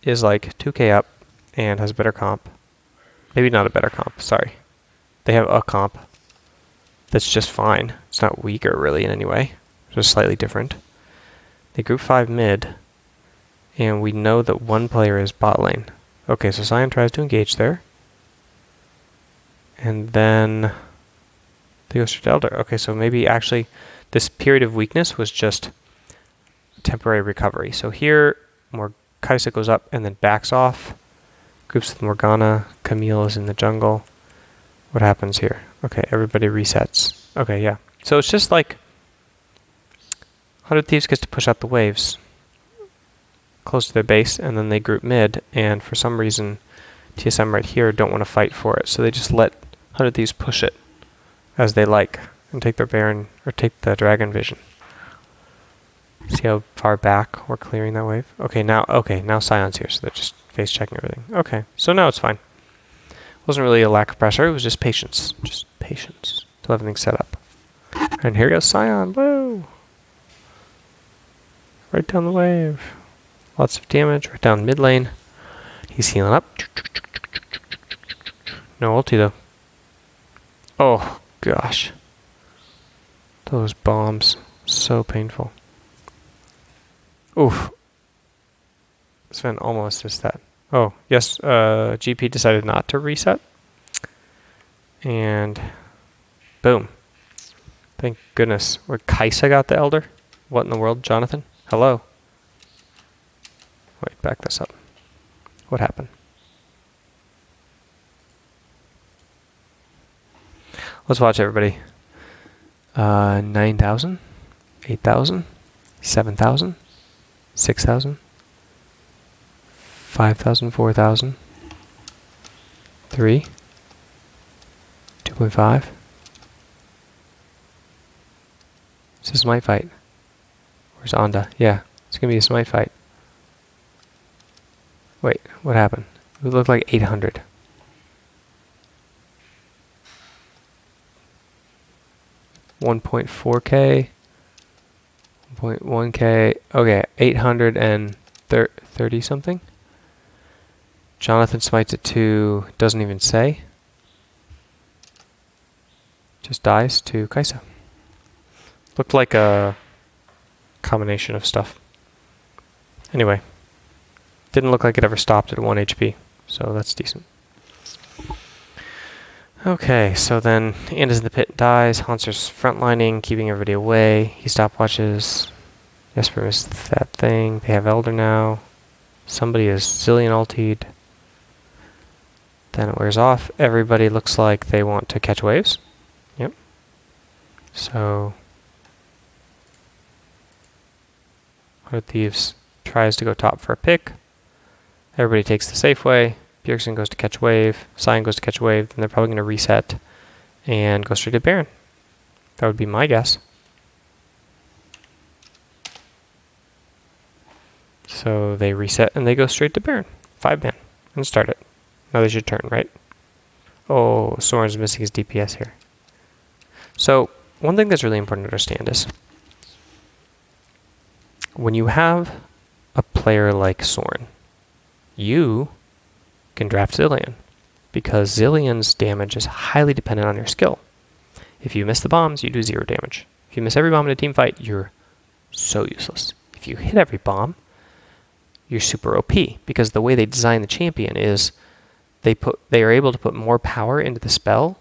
is like 2k up and has a better comp. Maybe not a better comp, sorry. They have a comp that's just fine. It's not weaker really in any way. It's just slightly different. They group 5 mid, and we know that one player is bot lane. Okay, so Cyan tries to engage there. And then they go straight to Elder. Okay, so maybe actually this period of weakness was just temporary recovery. So here, Kaisa goes up and then backs off. Groups with Morgana. Camille is in the jungle. What happens here? Okay, everybody resets. Okay, yeah. So it's just like 100 Thieves gets to push out the waves close to their base, and then they group mid, and for some reason TSM right here don't want to fight for it, so they just let 100 Thieves push it as they like and take their Baron or take the Dragon Vision. See how far back we're clearing that wave? Okay, now Sion's here, so they're just face checking everything. Okay, so now it's fine. Wasn't really a lack of pressure, it was just patience. Just patience till everything's set up. And here goes Sion, woo! Right down the wave. Lots of damage, right down mid lane. He's healing up. No ulti though. Oh gosh. Those bombs. So painful. Oof. Sven almost missed that. Oh, yes, GP decided not to reset. And boom. Thank goodness. Where Kaisa got the Elder? What in the world, Jonathan? Hello? Wait, back this up. What happened? Let's watch everybody. 9,000, 8,000, 7,000, 6,000, 5,000, 4,000, 3, 2.5. It's a smite fight. Where's Onda? Yeah, it's gonna be a smite fight. Wait, what happened? It looked like 800. $1.4K, 1.1K. Okay, 830 something. Jonathan smites at 2. Doesn't even say. Just dies to Kaisa. Looked like a combination of stuff. Anyway. Didn't look like it ever stopped at 1 HP, so that's decent. Okay, so then Anda's in the pit, dies. Hanser's frontlining, keeping everybody away. He stopwatches. Jesper missed that thing. They have Elder now. Somebody is ZILEAN ultied. Then it wears off. Everybody looks like they want to catch waves. Yep. So 100 Thieves tries to go top for a pick. Everybody takes the safe way. Bjergsen goes to catch wave. Sion goes to catch wave. Then they're probably going to reset and go straight to Baron. That would be my guess. So they reset and they go straight to Baron. 5-man. And start it. Now there's your turn, right? Oh, Soren's missing his DPS here. So one thing that's really important to understand is when you have a player like Soren, you can draft ZILEAN because ZILEAN's damage is highly dependent on your skill. If you miss the bombs, you do 0 damage. If you miss every bomb in a team fight, you're so useless. If you hit every bomb, you're super OP because the way they design the champion is they are able to put more power into the spell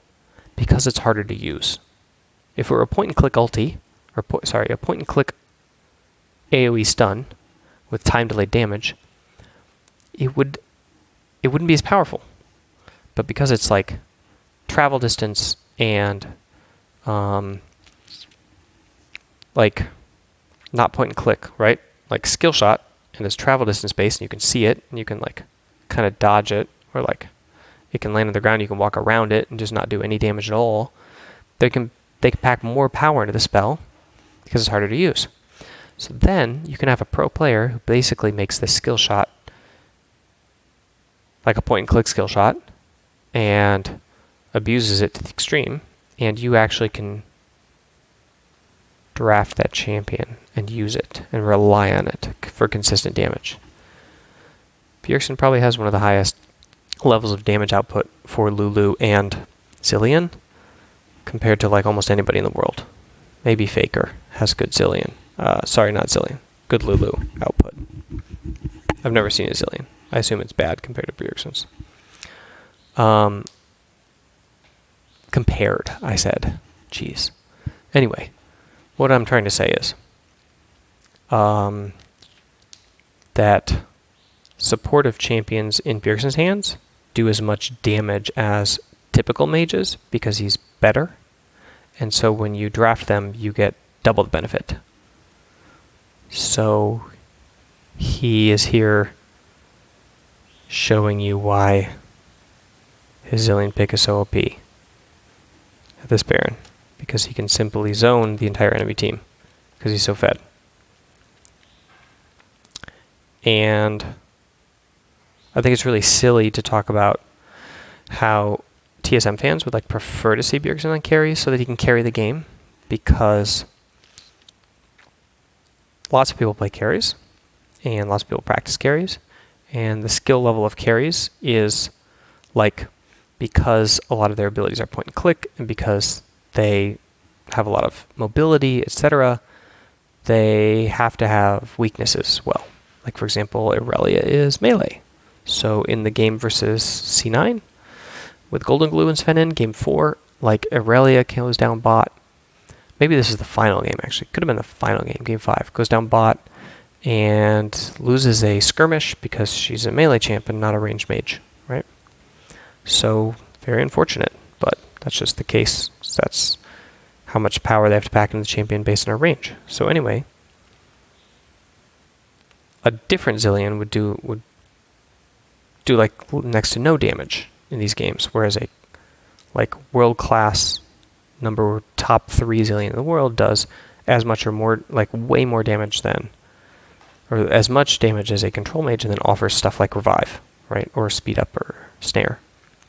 because it's harder to use. If it were a point and click ulti, or a point and click AoE stun with time delayed damage, it wouldn't be as powerful. But because it's like travel distance and like not point and click, right? Like skill shot and it's travel distance based and you can see it and you can like kind of dodge it, or like it can land on the ground, you can walk around it and just not do any damage at all. They can pack more power into the spell because it's harder to use. So then you can have a pro player who basically makes this skill shot like a point and click skill shot and abuses it to the extreme, and you actually can draft that champion and use it and rely on it for consistent damage. Bjergsen probably has one of the highest levels of damage output for Lulu and ZILEAN compared to like almost anybody in the world. Maybe Faker has good ZILEAN. Sorry, not ZILEAN. Good Lulu output. I've never seen a ZILEAN. I assume it's bad compared to Bjergsen's. Compared, I said. Jeez. Anyway, what I'm trying to say is that supportive champions in Bjergsen's hands do as much damage as typical mages because he's better. And so when you draft them, you get double the benefit. So he is here showing you why his ZILEAN pick is so OP at this Baron. Because he can simply zone the entire enemy team because he's so fed. And I think it's really silly to talk about how TSM fans would like prefer to see Bjergsen on carry so that he can carry the game, because lots of people play carries and lots of people practice carries, and the skill level of carries is like, because a lot of their abilities are point and click and because they have a lot of mobility, etc., they have to have weaknesses as well. Like, for example, Irelia is melee. So in the game versus C9, with Golden Glue and Sven in game 4, like, Irelia goes down bot. Maybe this is the final game, actually. Could have been the final game, game 5. Goes down bot and loses a skirmish because she's a melee champ and not a ranged mage, right? So, very unfortunate, but that's just the case. That's how much power they have to pack into the champion based on our range. So anyway, a different ZILEAN would do like next to no damage in these games, whereas a like world-class top 3 ZILEAN in the world does as much or more, like way more damage than, or as much damage as a control mage, and then offers stuff like revive, right, or speed up or snare.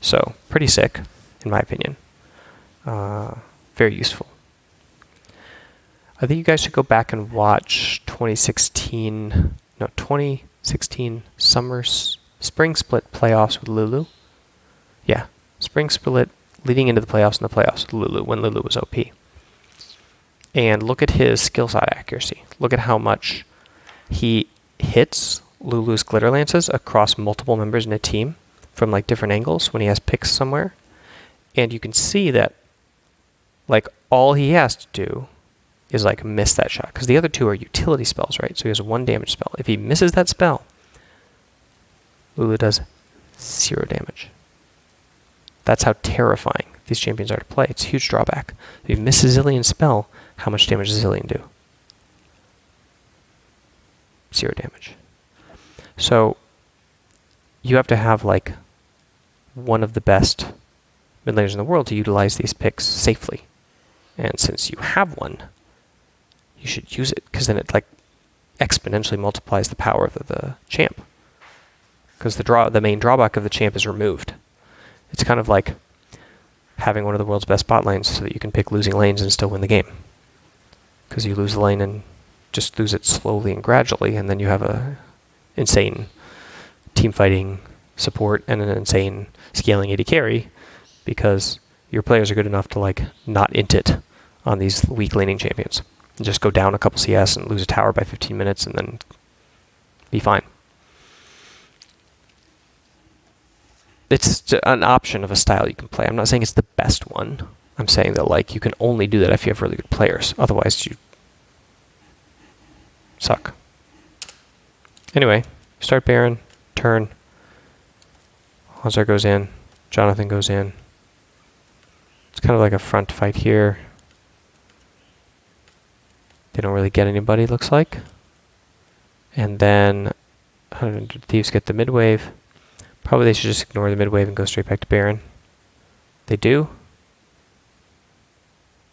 So pretty sick, in my opinion. Very useful. I think you guys should go back and watch 2016 spring split playoffs with Lulu. Yeah, spring split leading into the playoffs and the playoffs with Lulu, when Lulu was OP. And look at his skill side accuracy. Look at how much he hits Lulu's glitter lances across multiple members in a team from like different angles when he has picks somewhere. And you can see that like all he has to do is like miss that shot, because the other 2 are utility spells, right? So he has a 1 damage spell. If he misses that spell, Lulu does 0 damage. That's how terrifying these champions are to play. It's a huge drawback. If you miss a ZILEAN spell, how much damage does ZILEAN do? 0 damage. So you have to have like one of the best mid laners in the world to utilize these picks safely. And since you have one, you should use it, because then it like exponentially multiplies the power of the champ. Because the main drawback of the champ is removed. It's kind of like having one of the world's best bot lanes so that you can pick losing lanes and still win the game. Because you lose the lane and just lose it slowly and gradually, and then you have a insane team fighting support and an insane scaling AD carry, because your players are good enough to like not int it on these weak laning champions. And just go down a couple CS and lose a tower by 15 minutes and then be fine. It's an option of a style you can play. I'm not saying it's the best one. I'm saying that like you can only do that if you have really good players. Otherwise you suck. Anyway, start Baron, turn. Hazar goes in, Jonathan goes in. It's kind of like a front fight here. They don't really get anybody, looks like. And then 100 Thieves get the mid wave. Probably they should just ignore the mid wave and go straight back to Baron. They do,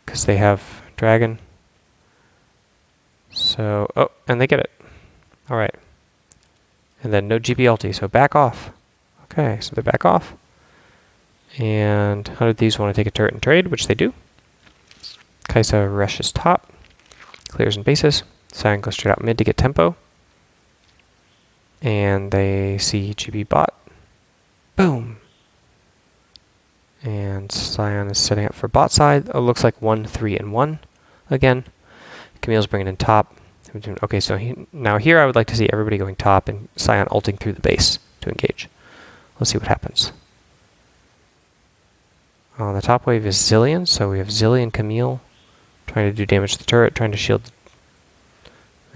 because they have Dragon. So, oh, and they get it. All right. And then no GP ulti, so back off. Okay, so they back off. And 100 Thieves want to take a turret and trade, which they do. Kaisa rushes top, clears in bases. Sion goes straight out mid to get tempo. And they see GB bot. Boom. And Sion is setting up for bot side. It looks like 1, 3, and 1 again. Camille's bringing in top. Okay, so now here I would like to see everybody going top and Sion ulting through the base to engage. Let's see what happens. On the top wave is ZILEAN, so we have ZILEAN, Camille trying to do damage to the turret, trying to shield.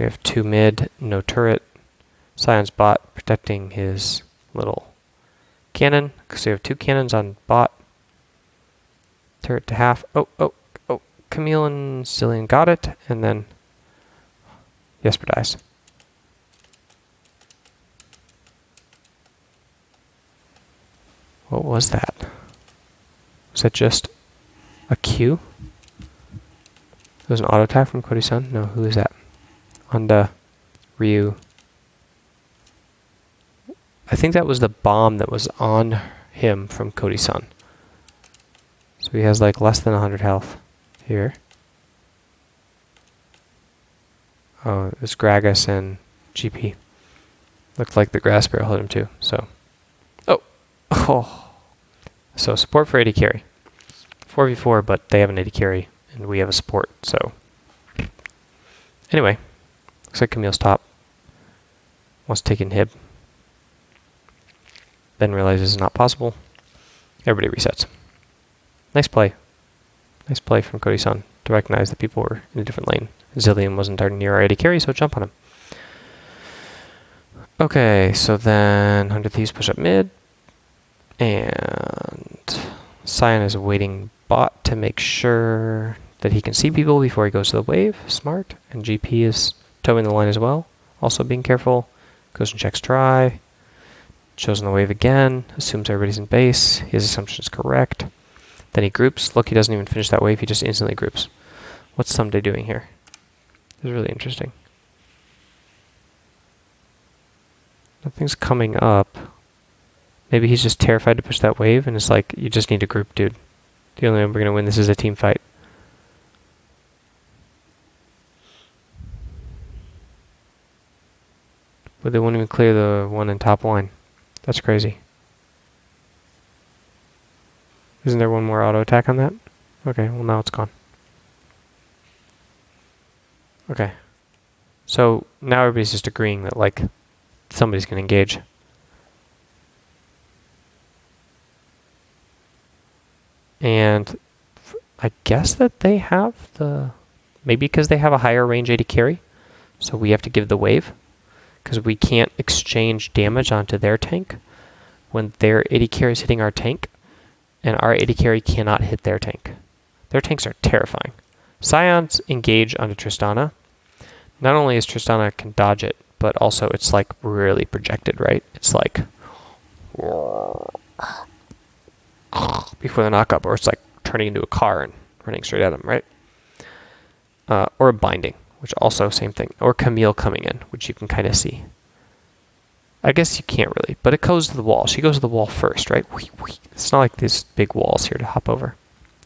We have 2 mid, no turret. Sion's bot protecting his little cannon, because we have 2 cannons on bot. Turret to half. Oh, Camille and ZILEAN got it, and then Jesper dies. What was that? Was that just a Q? It was an auto attack from Cody-san? No, who is that? Honda, Ryu. I think that was the bomb that was on him from Cody-san. So he has like less than 100 health here. Oh, it was Gragas and GP. Looked like the grass barrel hit him too, so. Oh. So support for AD carry. 4v4, but they have an AD carry, and we have a support, so. Anyway, looks like Camille's top. Wants to take inhib. Then realizes it's not possible. Everybody resets. Nice play. Nice play from Cody-san to recognize that people were in a different lane. ZILEAN wasn't darn near our AD carry, so jump on him. Okay, so then 100 Thieves push up mid. And Sion is waiting bot to make sure that he can see people before he goes to the wave. Smart. And GP is towing the line as well. Also being careful. Goes and checks try. Shows on the wave again. Assumes everybody's in base. His assumption is correct. Then he groups. Look, he doesn't even finish that wave. He just instantly groups. What's Someday doing here? This is really interesting. Nothing's coming up. Maybe he's just terrified to push that wave and it's like, you just need a group, dude. The only way we're going to win this is a team fight. But they won't even clear the one in top line. That's crazy. Isn't there one more auto attack on that? Okay, well now it's gone. Okay. So now everybody's just agreeing that like somebody's going to engage. And I guess that they have the, maybe because they have a higher range AD carry, so we have to give the wave, because we can't exchange damage onto their tank when their AD carry is hitting our tank, and our AD carry cannot hit their tank. Their tanks are terrifying. Sion's engage onto Tristana. Not only is Tristana can dodge it, but also it's like really projected, right? It's like before the knockup, or it's like turning into a car and running straight at him, right? Or a binding, which also same thing. Or Camille coming in, which you can kind of see. I guess you can't really, but it goes to the wall. She goes to the wall first, right? It's not like these big walls here to hop over.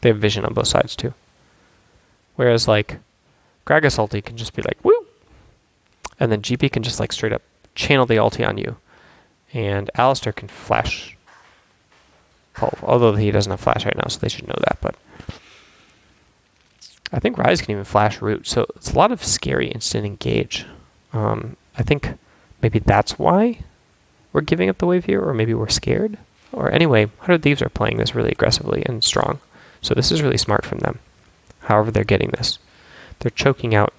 They have vision on both sides too. Whereas like Gragas ulti can just be like, woo! And then GP can just like straight up channel the ulti on you. And Alistair can flash. Although he doesn't have flash right now, so they should know that. But I think Ryze can even flash root. So it's a lot of scary instant engage. I think maybe that's why we're giving up the wave here, or maybe we're scared. Or anyway, 100 Thieves are playing this really aggressively and strong. So this is really smart from them. However they're getting this. They're choking out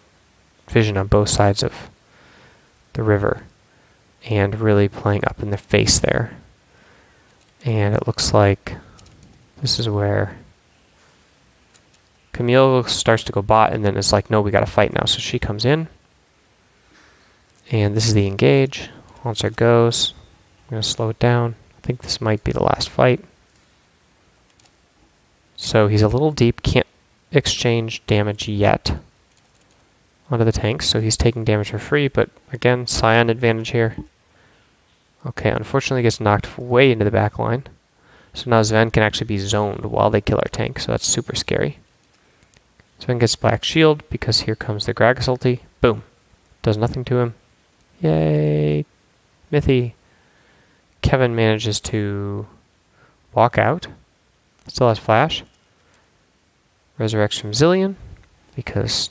vision on both sides of the river and really playing up in the face there. And it looks like this is where Camille starts to go bot, and then it's like, no, we got to fight now. So she comes in. And this is the engage. Once it goes, I'm going to slow it down. I think this might be the last fight. So he's a little deep, can't exchange damage yet onto the tanks, so he's taking damage for free, but again, Sion advantage here. Okay, unfortunately gets knocked way into the back line. So now Sven can actually be zoned while they kill our tank, so that's super scary. Sven gets black shield because here comes the Gragas ulti. Boom. Does nothing to him. Yay. Mithy. Kevin manages to walk out. Still has flash. Resurrects from ZILEAN because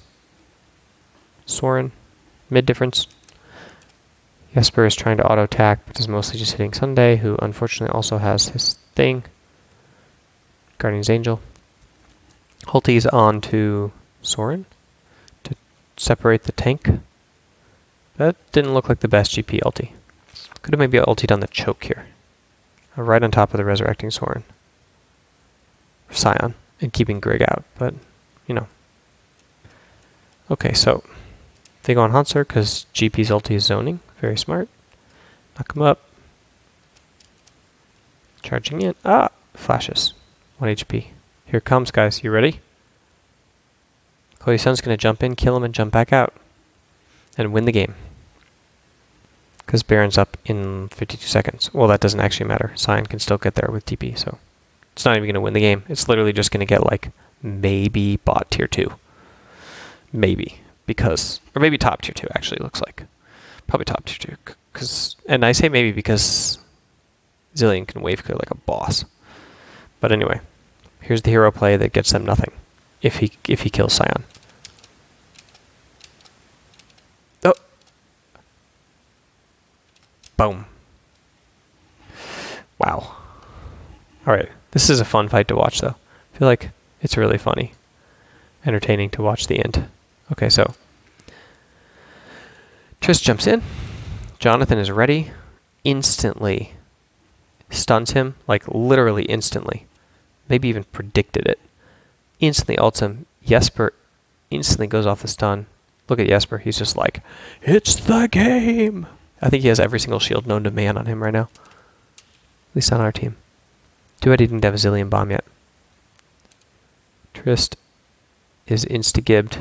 Soren. Mid difference. Jesper is trying to auto attack, but is mostly just hitting Sunday, who unfortunately also has his thing. Guardian's Angel. Ulti's on to Soren to separate the tank. That didn't look like the best GP ulti. Could have maybe ultied on the choke here. Right on top of the resurrecting Soren. Scion. And keeping Grig out, but, you know. Okay, so they go on Hanser because GP's ulti is zoning. Very smart. Knock him up. Charging in. Ah! Flashes. 1 HP. Here it comes, guys. You ready? Chloe Sun's going to jump in, kill him, and jump back out. And win the game. Because Baron's up in 52 seconds. Well, that doesn't actually matter. Scion can still get there with TP, so it's not even going to win the game. It's literally just going to get, like, maybe bot tier 2. Maybe. Because, or maybe top tier 2, actually, looks like. Probably top tier 2. And I say maybe because ZILEAN can wave clear like a boss. But anyway, here's the hero play that gets them nothing. If he kills Scion. Oh! Boom. Wow. Alright, this is a fun fight to watch though. I feel like it's really funny. Entertaining to watch the end. Okay, so Triss jumps in. Jonathan is ready. Instantly stuns him, like literally instantly. Maybe even predicted it. Instantly ults him. Jesper instantly goes off the stun. Look at Jesper. He's just like, it's the game. I think he has every single shield known to man on him right now. At least on our team. Too bad he didn't have a ZILEAN bomb yet. Trist is insta-gibbed.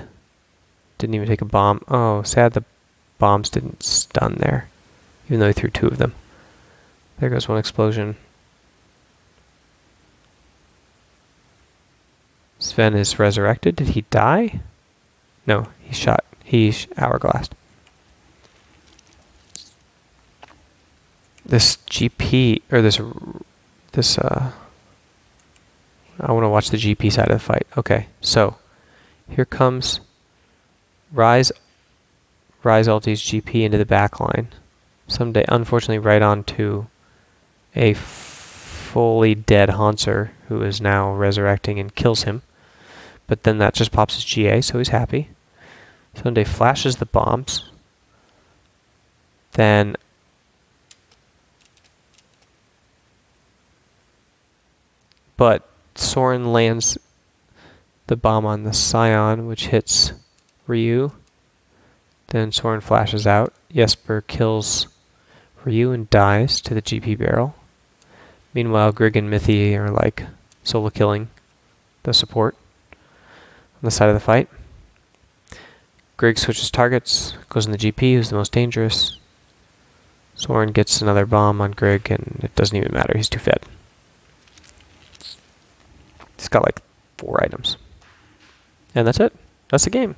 Didn't even take a bomb. Oh, sad the bombs didn't stun there. Even though he threw 2 of them. There goes 1 explosion. Sven is resurrected. Did he die? No, he shot. He's hourglassed. This GP, or this, I want to watch the GP side of the fight. Okay, so here comes Ryze ultis GP into the back line. Someday, unfortunately, right onto a fully dead Hanser who is now resurrecting and kills him. But then that just pops his GA, so he's happy. Sunday flashes the bombs. Then but Soren lands the bomb on the Scion, which hits Ryu. Then Soren flashes out. Jesper kills Ryu and dies to the GP barrel. Meanwhile, Grig and Mithy are like solo killing the support on the side of the fight. Grig switches targets, goes in the GP, who's the most dangerous. Soren gets another bomb on Grig, and it doesn't even matter. He's too fed. He's got like 4 items. And that's it. That's the game.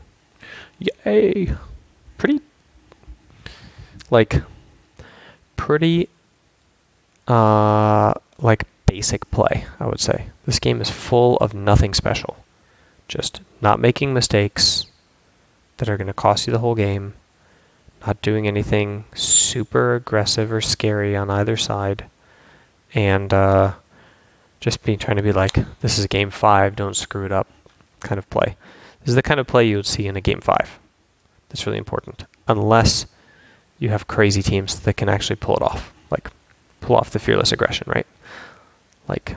Yay! Pretty basic play, I would say. This game is full of nothing special. Just not making mistakes that are going to cost you the whole game. Not doing anything super aggressive or scary on either side. And just trying to be like, this is game 5, don't screw it up kind of play. This is the kind of play you would see in a game 5. That's really important. Unless you have crazy teams that can actually pull it off. Like, pull off the fearless aggression, right? Like,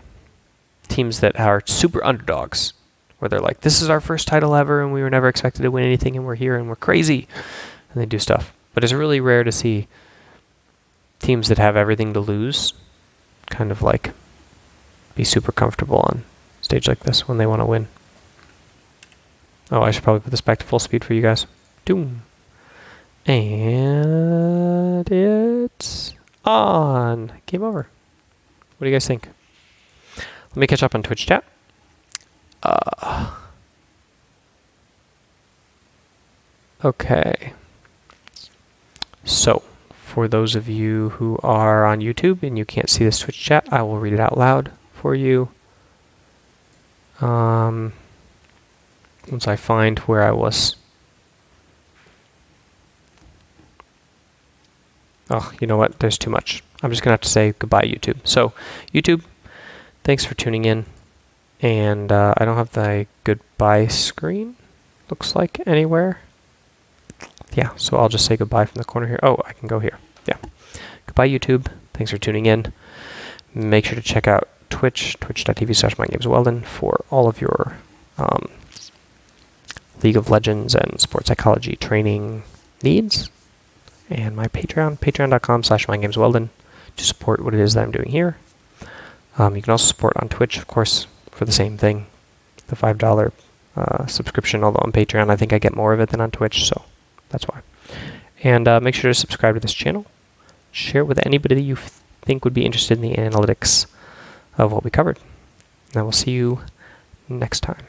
teams that are super underdogs. Where they're like, this is our first title ever and we were never expected to win anything and we're here and we're crazy. And they do stuff. But it's really rare to see teams that have everything to lose kind of like be super comfortable on stage like this when they want to win. Oh, I should probably put this back to full speed for you guys. Doom. And it's on. Game over. What do you guys think? Let me catch up on Twitch chat. Okay. So, for those of you who are on YouTube and you can't see this Twitch chat, I will read it out loud for you. Once I find where I was. Oh, you know what? There's too much. I'm just going to have to say goodbye, YouTube. So, YouTube, thanks for tuning in. And I don't have the goodbye screen, looks like, anywhere. yeah, so I'll just say goodbye from the corner here. Oh, I can go here. Yeah. Goodbye, YouTube. Thanks for tuning in. Make sure to check out Twitch, twitch.tv/MindGamesWeldon for all of your League of Legends and sports psychology training needs. And my Patreon, patreon.com/MindGamesWeldon, to support what it is that I'm doing here. You can also support on Twitch, of course, for the same thing, the $5 subscription, although on Patreon I think I get more of it than on Twitch, so that's why. And make sure to subscribe to this channel. Share it with anybody that you think would be interested in the analytics of what we covered. And I will see you next time.